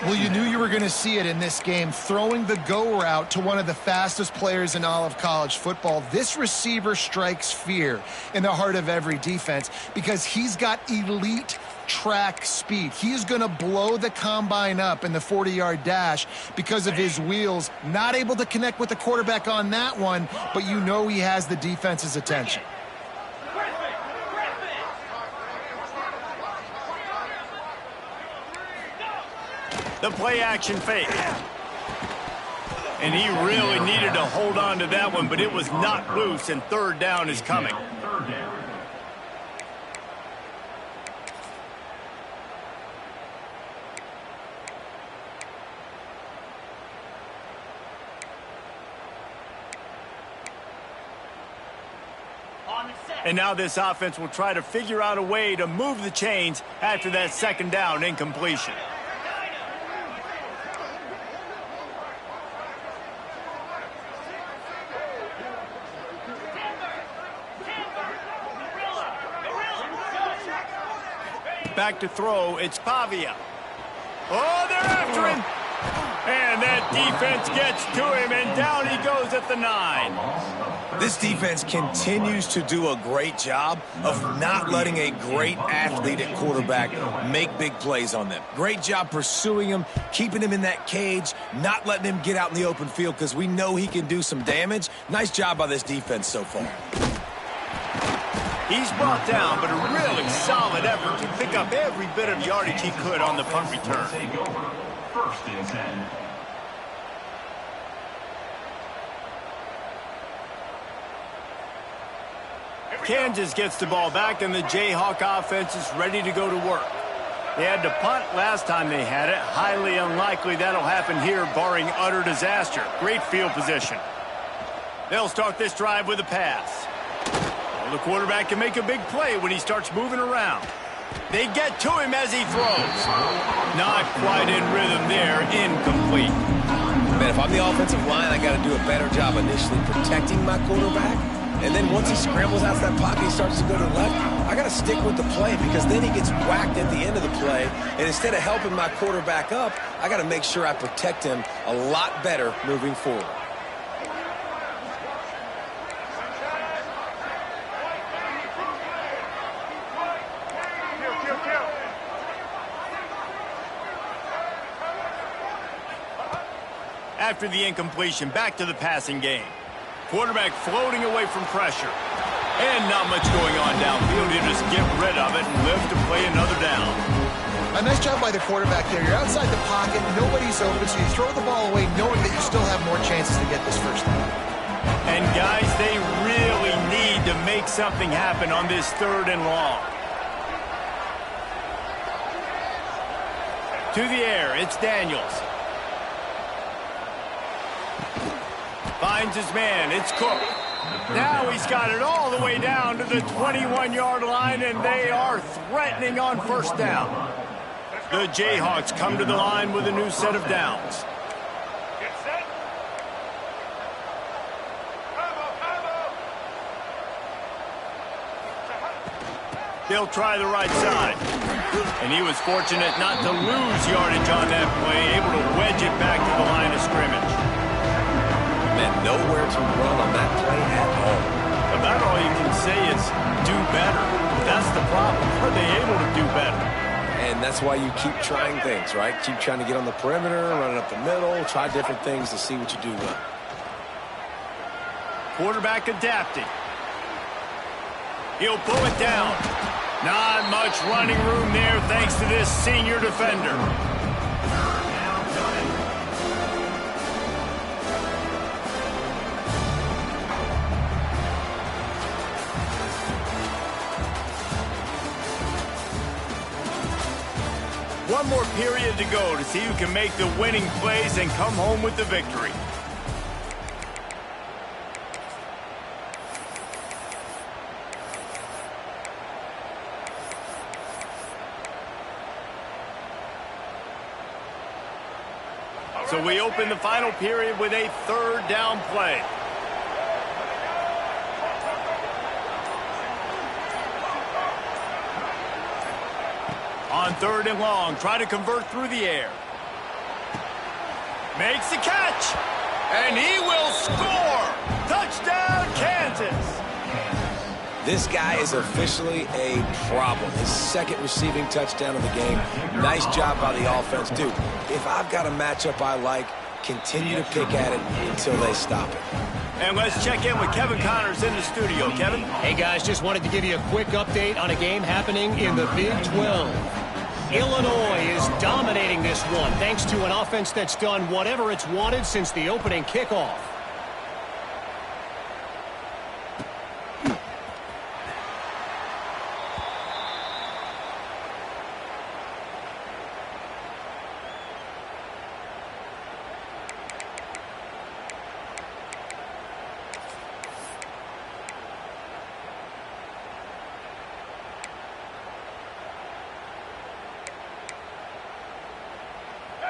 Well, you knew you were going to see it in this game, throwing the go route to one of the fastest players in all of college football. This receiver strikes fear in the heart of every defense because he's got elite track speed. He's going to blow the combine up in the 40-yard dash because of his wheels. Not able to connect with the quarterback on that one, but you know he has the defense's attention. The play action fake. And he really needed to hold on to that one, but it was not loose, and 3rd down is coming. 3rd down. And now this offense will try to figure out a way to move the chains after that 2nd down incompletion. Back to throw, it's Pavia. Oh, they're after him! And that defense gets to him, and down he goes at the 9. This defense continues to do a great job of not letting a great athlete at quarterback make big plays on them. Great job pursuing him, keeping him in that cage, not letting him get out in the open field because we know he can do some damage. Nice job by this defense so far. He's brought down, but a really solid effort to pick up every bit of yardage he could on the punt return. Take over. 1st and 10. Kansas gets the ball back, and the Jayhawk offense is ready to go to work. They had to punt last time they had it. Highly unlikely that'll happen here, barring utter disaster. Great field position. They'll start this drive with a pass. Well, the quarterback can make a big play when he starts moving around. They get to him as he throws. Not quite in rhythm there. Incomplete. Man, if I'm the offensive line, I got to do a better job initially protecting my quarterback. And then once he scrambles out of that pocket, he starts to go to the left, I got to stick with the play because then he gets whacked at the end of the play. And instead of helping my quarterback up, I got to make sure I protect him a lot better moving forward. After the incompletion, back to the passing game. Quarterback floating away from pressure. And not much going on downfield. You just get rid of it and live to play another down. A nice job by the quarterback there. You're outside the pocket, nobody's open, so you throw the ball away knowing that you still have more chances to get this first down. And guys, they really need to make something happen on this 3rd and long. To the air, it's Daniels. Finds his man, it's Cook. Now he's got it all the way down to the 21-yard line, and they are threatening on first down. The Jayhawks come to the line with a new set of downs. Get set. They'll try the right side. And he was fortunate not to lose yardage on that play, able to wedge it back to the line of scrimmage. Man, nowhere to run on that play at all. About all you can say is do better. That's the problem. that's why you keep trying things, right? Keep trying to get on the perimeter, running up the middle, try different things to see what you do well. Quarterback adapting. He'll pull it down. Not much running room there thanks to this senior defender. One more period to go to see who can make the winning plays and come home with the victory. So we open the final period with a third down play. On third and long, try to convert through the air. Makes the catch, and he will score! Touchdown, Kansas! This guy is officially a problem. His second receiving touchdown of the game. Nice job by the offense. Dude, if I've got a matchup I like, continue to pick at it until they stop it. And let's check in with Kevin Connors in the studio. Kevin? Hey, guys, just wanted to give you a quick update on a game happening in the Big 12. Illinois is dominating this one thanks to an offense that's done whatever it's wanted since the opening kickoff.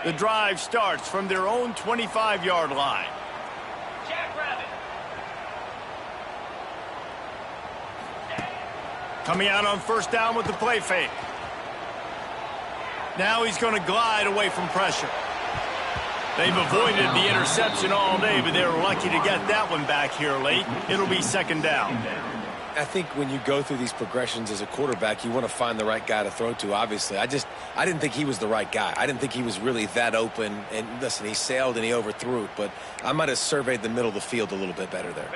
The drive starts from their own 25-yard line. Jackrabbit. Coming out on first down with the play fake. Now he's going to glide away from pressure. They've avoided the interception all day, but they were lucky to get that one back here late. It'll be second down. I think when you go through these progressions as a quarterback, you want to find the right guy to throw to, obviously. I didn't think he was the right guy. I didn't think he was really that open. And listen, he sailed and he overthrew it, but I might have surveyed the middle of the field a little bit better there.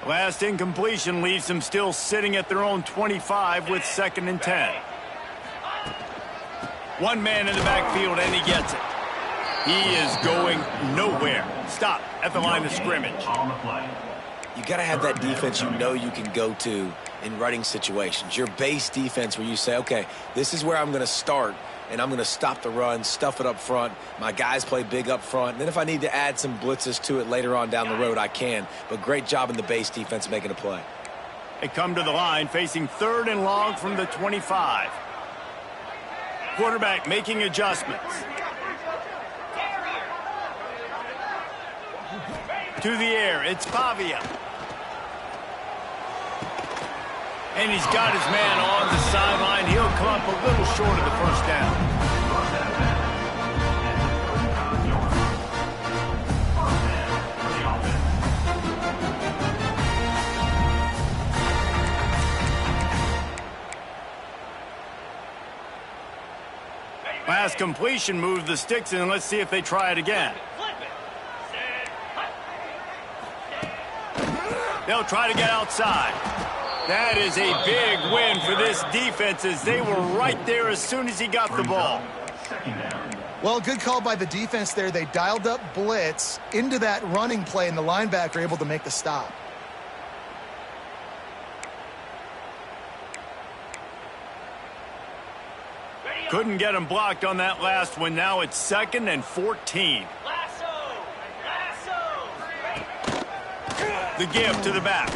Last incompletion leaves them still sitting at their own 25 with 2nd and 10. One man in the backfield, and he gets it. He is going nowhere. Stop at the line of scrimmage. On the play. You got to have that defense you know you can go to in running situations. Your base defense where you say, okay, this is where I'm going to start, and I'm going to stop the run, stuff it up front. My guys play big up front. And then if I need to add some blitzes to it later on down the road, I can. But great job in the base defense making a play. They come to the line facing 3rd and long from the 25. Quarterback making adjustments. To the air, it's Pavia. And he's got his man on the sideline. He'll come up a little short of the first down. Last completion moved the sticks in. Let's see if they try it again. They'll try to get outside. That is a big win for this defense as they were right there as soon as he got the ball. Well, good call by the defense there. They dialed up blitz into that running play, and the linebacker able to make the stop. Couldn't get him blocked on that last one. Now it's 2nd and 14. The give to the back.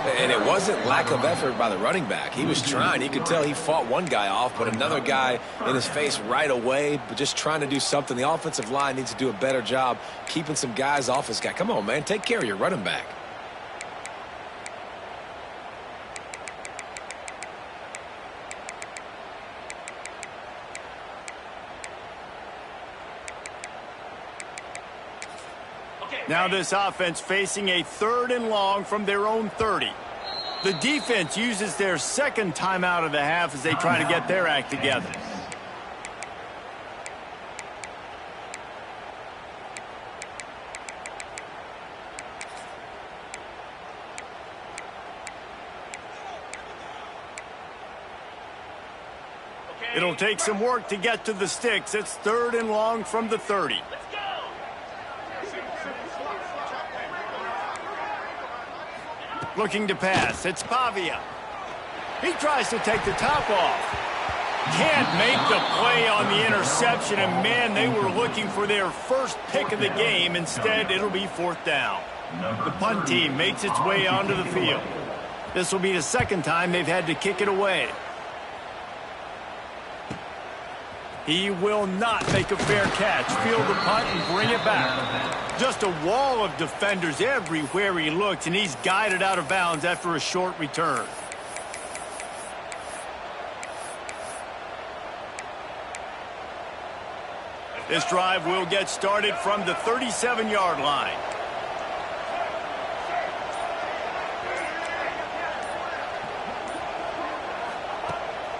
And it wasn't lack of effort by the running back. He was trying. You could tell he fought one guy off, but another guy in his face right away, but just trying to do something. The offensive line needs to do a better job keeping some guys off his guy. Come on, man. Take care of your running back. Now this offense facing a 3rd and long from their own 30. The defense uses their second timeout of the half as they try to get their act together. It'll take some work to get to the sticks. It's 3rd and long from the 30. Let's go. Looking to pass. It's Pavia. He tries to take the top off. Can't make the play on the interception, and man, they were looking for their first pick of the game. Instead, it'll be 4th down. The punt team makes its way onto the field. This will be the second time they've had to kick it away. He will not make a fair catch. Field the punt and bring it back. Just a wall of defenders everywhere he looks, and he's guided out of bounds after a short return. This drive will get started from the 37-yard line.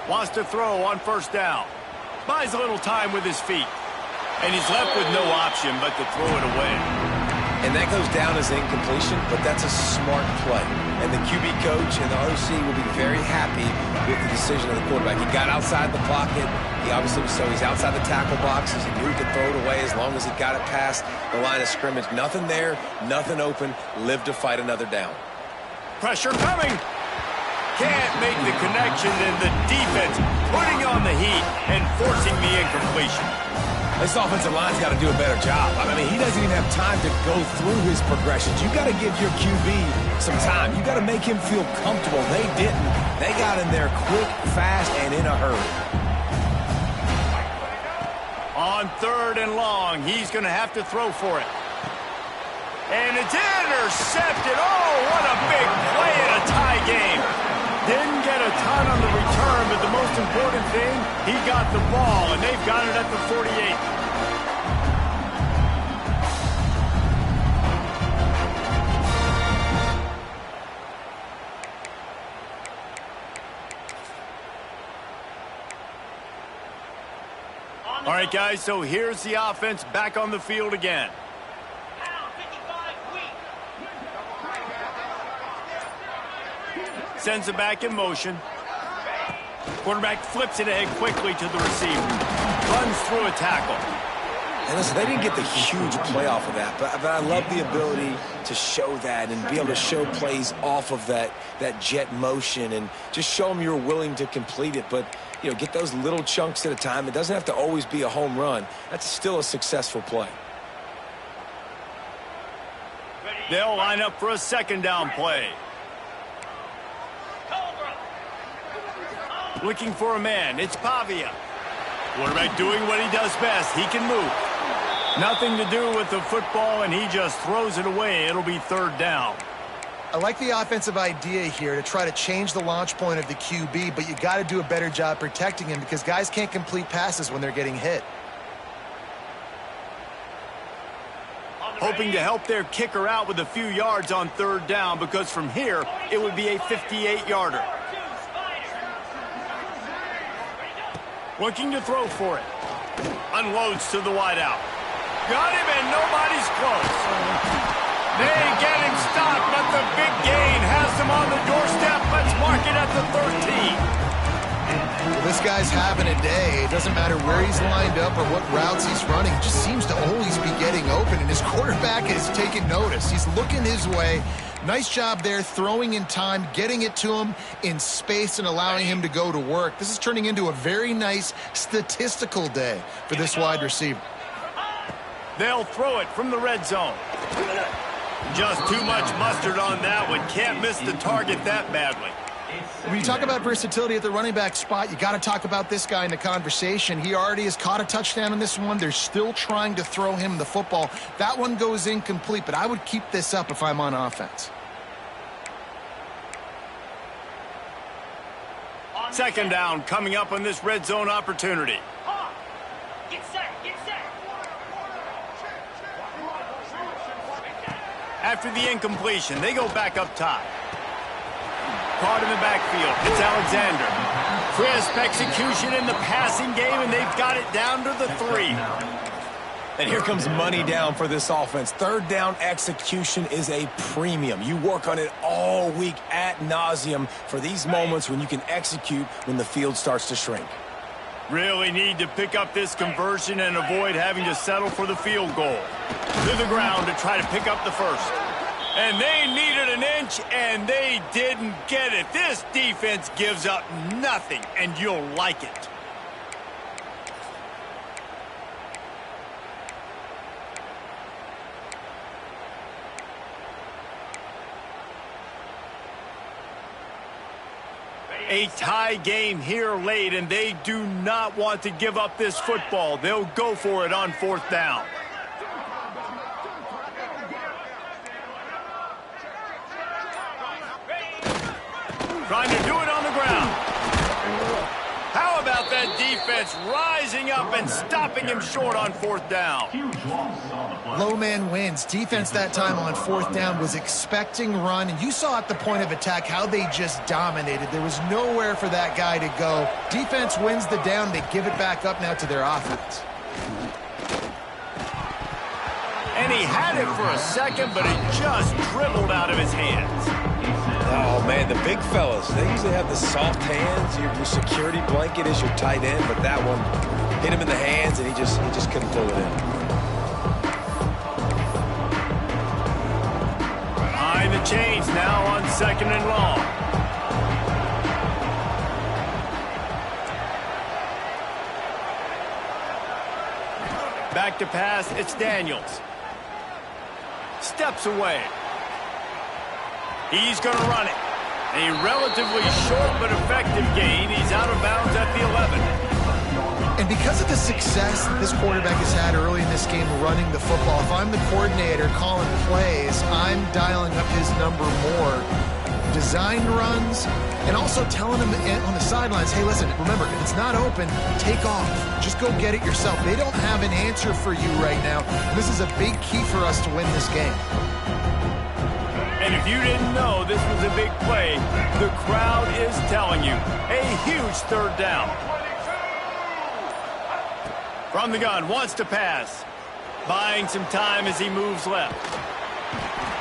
Wants to throw on 1st down. Buys a little time with his feet. And he's left with no option but to throw it away. And that goes down as incompletion, but that's a smart play. And the QB coach and the OC will be very happy with the decision of the quarterback. He got outside the pocket. He obviously so he's outside the tackle boxes. He knew to throw it away as long as he got it past the line of scrimmage. Nothing there, nothing open. Live to fight another down. Pressure coming. Can't make the connection, and the defense putting on the heat and forcing the incompletion. This offensive line's got to do a better job. I mean, he doesn't even have time to go through his progressions. You got to give your QB some time. You got to make him feel comfortable. They didn't. They got in there quick, fast, and in a hurry. On 3rd and long, he's going to have to throw for it. And it's intercepted. Oh, what a big play in a tie game. Didn't get a ton on the return, but the most important thing, he got the ball, and they've got it at the 48. All right, guys, so here's the offense back on the field again. Sends it back in motion. Quarterback flips it ahead quickly to the receiver. Runs through a tackle. And listen, they didn't get the huge play off of that, but I love the ability to show that and be able to show plays off of that jet motion and just show them you're willing to complete it. But, you know, get those little chunks at a time. It doesn't have to always be a home run. That's still a successful play. They'll line up for a 2nd down play. Looking for a man. It's Pavia. Quarterback doing what he does best. He can move. Nothing to do with the football, and he just throws it away. It'll be 3rd down. I like the offensive idea here to try to change the launch point of the QB, but you got to do a better job protecting him because guys can't complete passes when they're getting hit. Hoping to help their kicker out with a few yards on 3rd down because from here, it would be a 58-yarder. Looking to throw for it. Unloads to the wideout. Got him, and nobody's close. They get him stopped, but the big gain has them on the doorstep. Let's mark it at the 13. Well, this guy's having a day. It doesn't matter where he's lined up or what routes he's running. He just seems to always be getting open, and his quarterback is taking notice. He's looking his way. Nice job there, throwing in time, getting it to him in space and allowing him to go to work. This is turning into a very nice statistical day for this wide receiver. They'll throw it from the red zone. Just too much mustard on that one. Can't miss the target that badly. When you talk about versatility at the running back spot, you got to talk about this guy in the conversation. He already has caught a touchdown in this one. They're still trying to throw him the football. That one goes incomplete, but I would keep this up if I'm on offense. 2nd down coming up on this red zone opportunity. Get set, get set. After the incompletion, they go back up top. caught in the backfield. It's Alexander. Crisp execution in the passing game, and they've got it down to the 3. And here comes money down for this offense. Third down execution is a premium. You work on it all week ad nauseum for these moments when you can execute when the field starts to shrink. Really need to pick up this conversion and avoid having to settle for the field goal. To the ground to try to pick up the first. And they needed an inch, and they didn't get it. This defense gives up nothing, and you'll like it. A tie game here late, and they do not want to give up this football. They'll go for it on 4th down. Trying to do it on the ground. How about that defense rising up and stopping him short on 4th down? Low man wins. Defense that time on 4th down was expecting run, and you saw at the point of attack how they just dominated. There was nowhere for that guy to go. Defense wins the down. They give it back up now to their offense. And he had it for a second, but it just dribbled out of his hands. Oh, man, the big fellas, they usually have the soft hands. Your security blanket is your tight end, but that one hit him in the hands, and he just couldn't pull it in. Behind the chains now on 2nd and long. Back to pass, it's Daniels. Steps away. He's going to run it. A relatively short but effective gain. He's out of bounds at the 11. And because of the success that this quarterback has had early in this game running the football, if I'm the coordinator calling plays, I'm dialing up his number more. Designed runs, and also telling him on the sidelines, hey, listen, remember, if it's not open, take off. Just go get it yourself. They don't have an answer for you right now. This is a big key for us to win this game. And if you didn't know this was a big play, the crowd is telling you. A huge 3rd down. From the gun, wants to pass. Buying some time as he moves left.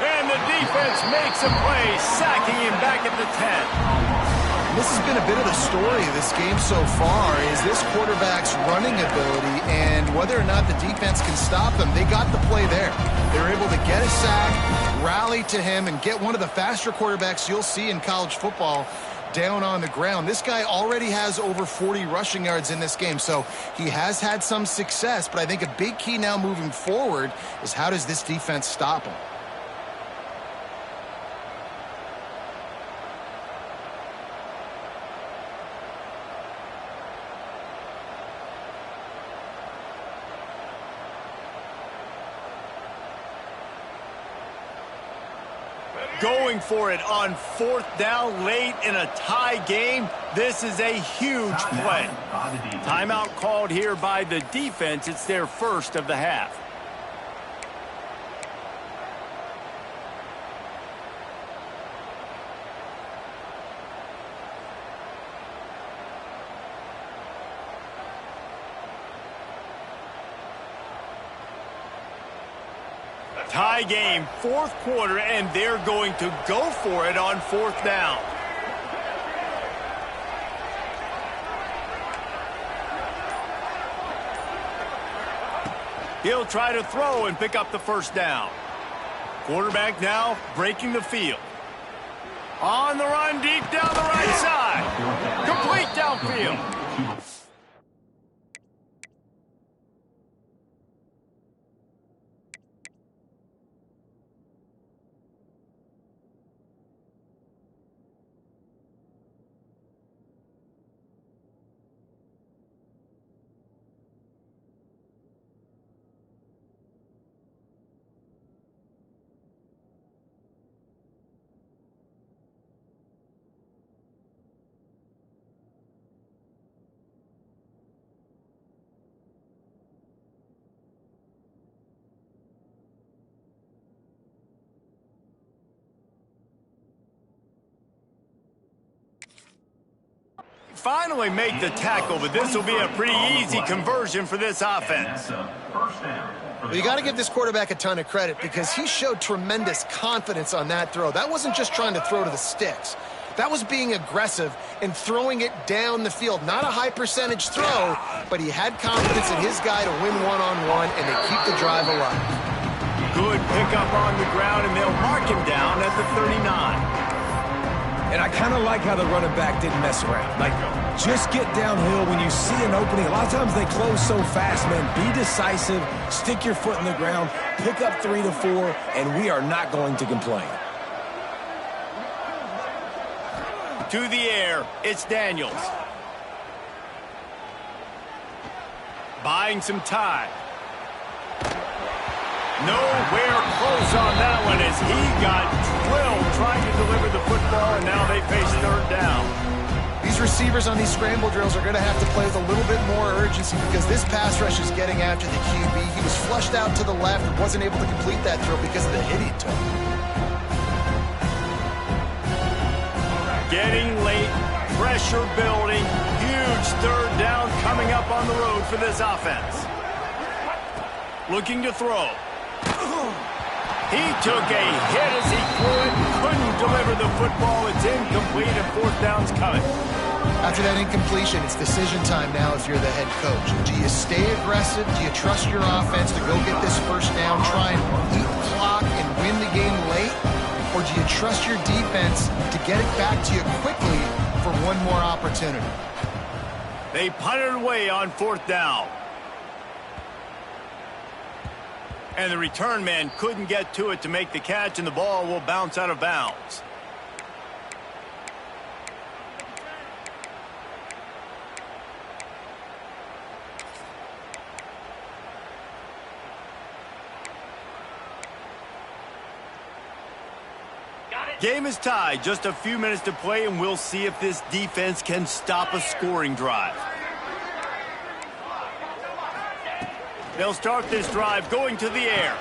And the defense makes a play, sacking him back at the 10. This has been a bit of the story of this game so far, is this quarterback's running ability and whether or not the defense can stop them. They got the play there. They were able to get a sack, rally to him, and get one of the faster quarterbacks you'll see in college football down on the ground. This guy already has over 40 rushing yards in this game, so he has had some success, but I think a big key now moving forward is how does this defense stop him? Going for it on 4th down late in a tie game. This is a huge play. Timeout called here by the defense. It's their first of the half. Tie game, 4th quarter, and they're going to go for it on 4th down. He'll try to throw and pick up the 1st down. Quarterback now breaking the field. On the run, deep down the right side. Complete downfield. finally make the tackle, but this will be a pretty easy conversion for this offense. Well, you got to give this quarterback a ton of credit because he showed tremendous confidence on that throw. That wasn't just trying to throw to the sticks. That was being aggressive and throwing it down the field. Not a high percentage throw, but he had confidence in his guy to win one-on-one and to keep the drive alive. Good pickup on the ground, and they'll mark him down at the 39. And I kind of like how the running back didn't mess around. Like, just get downhill when you see an opening. A lot of times they close so fast, man. Be decisive, stick your foot in the ground, pick up 3 to 4, and we are not going to complain. To the air, it's Daniels. Buying some time. Nowhere close on that one as he got drilled trying to deliver the football, and now they face third down. These receivers on these scramble drills are going to have to play with a little bit more urgency because this pass rush is getting after the QB. He was flushed out to the left and wasn't able to complete that throw because of the hit he took. Getting late, pressure building, huge third down coming up on the road for this offense. Looking to throw. He took a hit as he threw it, couldn't deliver the football. It's incomplete and fourth down's coming. After that incompletion, it's decision time now if you're the head coach. Do you stay aggressive? Do you trust your offense to go get this first down, try and eat clock and win the game late? Or do you trust your defense to get it back to you quickly for one more opportunity? They punted away on fourth down. And the return man couldn't get to it to make the catch, and the ball will bounce out of bounds. Game is tied, just a few minutes to play, and we'll see if this defense can stop a scoring drive. They'll start this drive going to the air.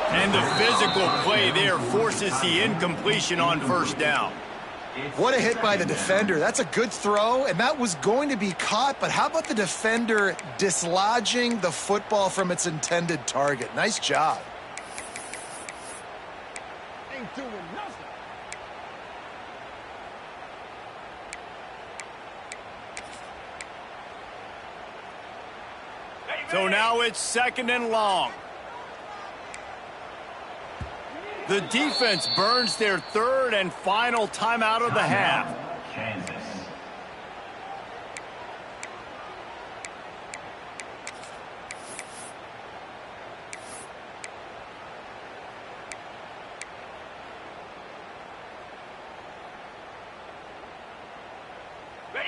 And the physical play there forces the incompletion on first down. What a hit by the defender. That's a good throw, and that was going to be caught, but how about the defender dislodging the football from its intended target? Nice job. Ain't doing nothing. So now it's second and long. The defense burns their third and final timeout of the half. Kansas.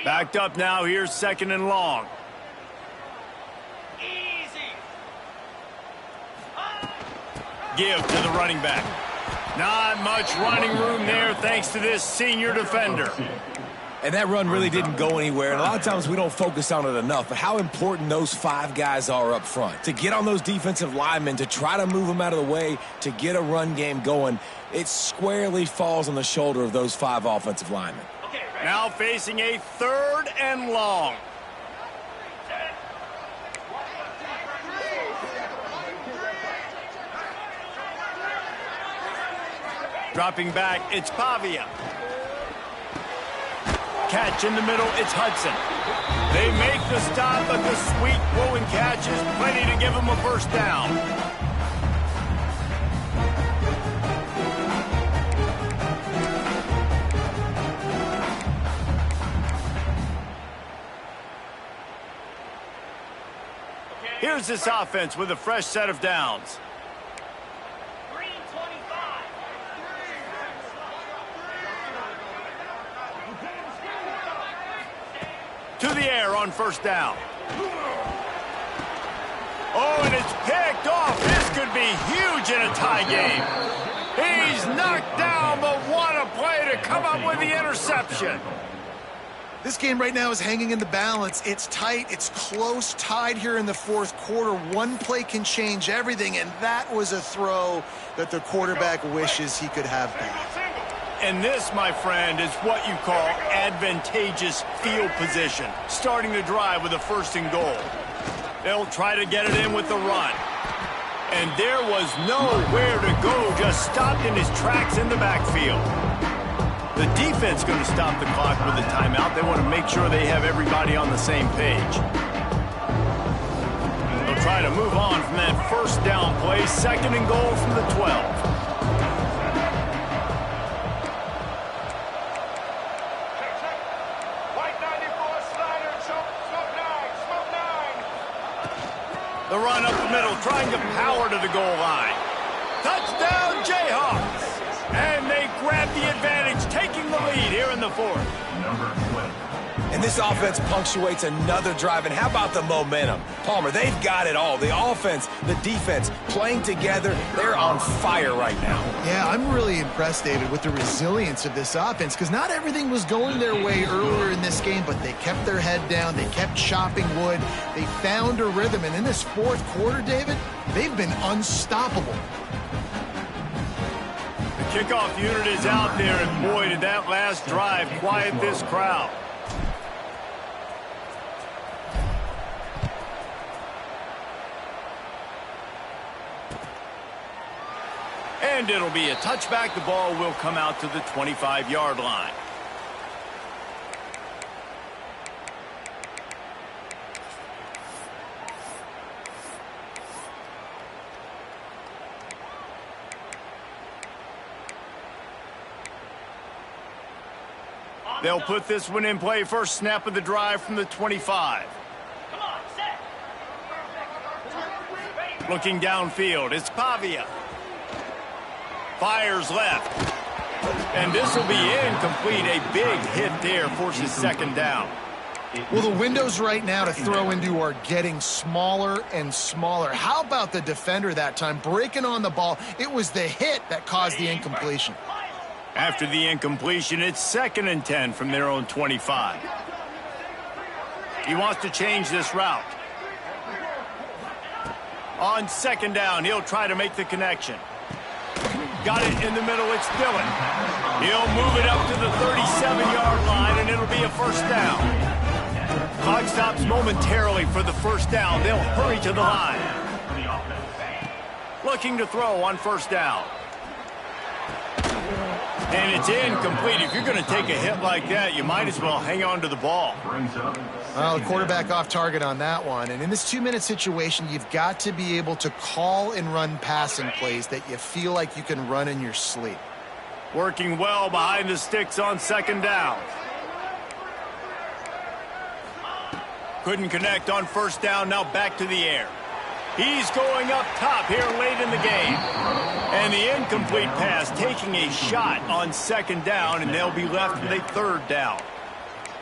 Backed up now, here's second and long. Give to the running back. Not much running room there thanks to this senior defender. And that run really didn't go anywhere. And a lot of times we don't focus on it enough. But how important those 5 guys are up front. To get on those defensive linemen, to try to move them out of the way, to get a run game going, it squarely falls on the shoulder of those 5 offensive linemen. Now facing a third and long. Dropping back, it's Pavia. Catch in the middle, it's Hudson. They make the stop, but the sweet throwing catch is plenty to give them a first down. Here's this offense with a fresh set of downs. To the air on first down. Oh, and it's picked off. This could be huge in a tie game. He's knocked down, but what a play to come up with the interception. This game right now is hanging in the balance. It's tight. It's close, tied here in the fourth quarter. One play can change everything, and that was a throw that the quarterback wishes he could have back. And this, my friend, is what you call advantageous field position. Starting the drive with a 1st and goal. They'll try to get it in with the run. And there was nowhere to go, just stopped in his tracks in the backfield. The defense going to stop the clock with a timeout. They want to make sure they have everybody on the same page. They'll try to move on from that 1st down play, 2nd and goal from the 12. The run up the middle, trying to power to the goal line. Touchdown, Jayhawks! And they grab the advantage, taking the lead here in the 4th. Number 12. And this offense punctuates another drive. And how about the momentum? Palmer, they've got it all. The offense, the defense, playing together. They're on fire right now. Yeah, I'm really impressed, David, with the resilience of this offense, because not everything was going their way earlier in this game, but they kept their head down. They kept chopping wood. They found a rhythm. And in this 4th quarter, David, they've been unstoppable. The kickoff unit is out there, and boy, did that last drive quiet this crowd. And it'll be a touchback. The ball will come out to the 25-yard line. They'll put this one in play. First snap of the drive from the 25. Come on, set. Looking downfield, it's Pavia. Fires left. And this will be incomplete. A big hit there forces 2nd down. Well, the windows right now to throw into are getting smaller and smaller. How about the defender that time breaking on the ball? It was the hit that caused the incompletion. After the incompletion, it's 2nd and 10 from their own 25. He wants to change this route. On 2nd down, he'll try to make the connection. Got it in the middle, it's Dillon. He'll move it up to the 37-yard line, and it'll be a 1st down. Clock stops momentarily for the 1st down. They'll hurry to the line. Looking to throw on 1st down. And it's incomplete. If you're going to take a hit like that, you might as well hang on to the ball. Well, the quarterback off target on that one. And in this 2-minute situation, you've got to be able to call and run passing plays that you feel like you can run in your sleep. Working well behind the sticks on 2nd down. Couldn't connect on 1st down. Now back to the air. He's going up top here late in the game. And the incomplete pass taking a shot on 2nd down, and they'll be left with a 3rd down.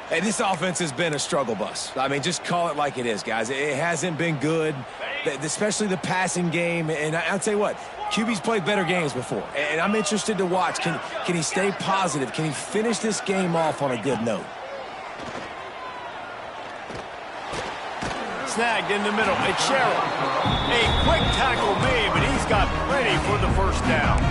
Hey, this offense has been a struggle bus. I mean, just call it like it is, guys. It hasn't been good, especially the passing game. And I'll tell you what, QB's played better games before. And I'm interested to watch. Can he stay positive? Can he finish this game off on a good note? Snagged in the middle. It's Sherrill. A quick tackle made, but he's got plenty for the 1st down.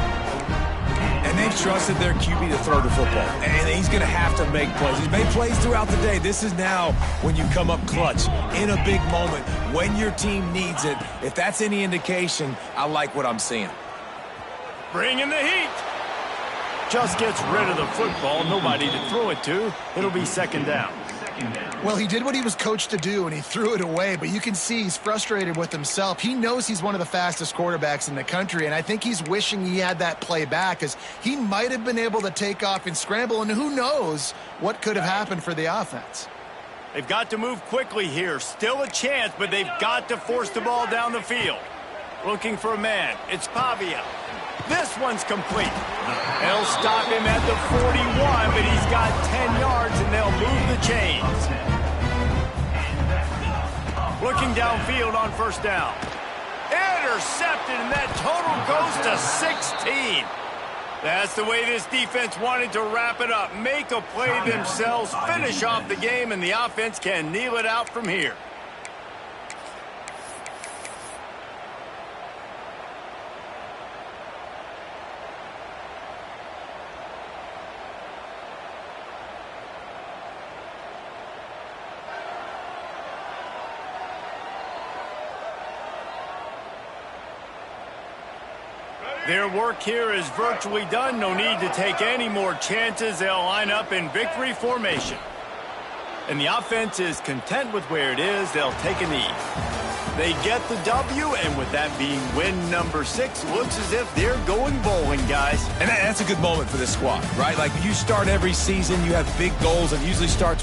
And they've trusted their QB to throw the football. And he's going to have to make plays. He's made plays throughout the day. This is now when you come up clutch in a big moment when your team needs it. If that's any indication, I like what I'm seeing. Bringing the heat. Just gets rid of the football. Nobody to throw it to. It'll be 2nd down. Well, he did what he was coached to do, and he threw it away, but you can see he's frustrated with himself. He knows he's one of the fastest quarterbacks in the country, and I think he's wishing he had that play back, because he might have been able to take off and scramble, and who knows what could have happened for the offense. They've got to move quickly here. Still a chance, but they've got to force the ball down the field. Looking for a man. It's Pavia. This one's complete. They'll stop him at the 41, but he's got 10 yards, and they'll move the chains. Looking downfield on 1st down. Intercepted, and that total goes to 16. That's the way this defense wanted to wrap it up. Make a play themselves, finish off the game, and the offense can kneel it out from here. Their work here is virtually done. No need to take any more chances. They'll line up in victory formation. And the offense is content with where it is. They'll take a knee. They get the W, and with that being win number 6, looks as if they're going bowling, guys. And that's a good moment for this squad, right? Like, you start every season, you have big goals, and it usually starts with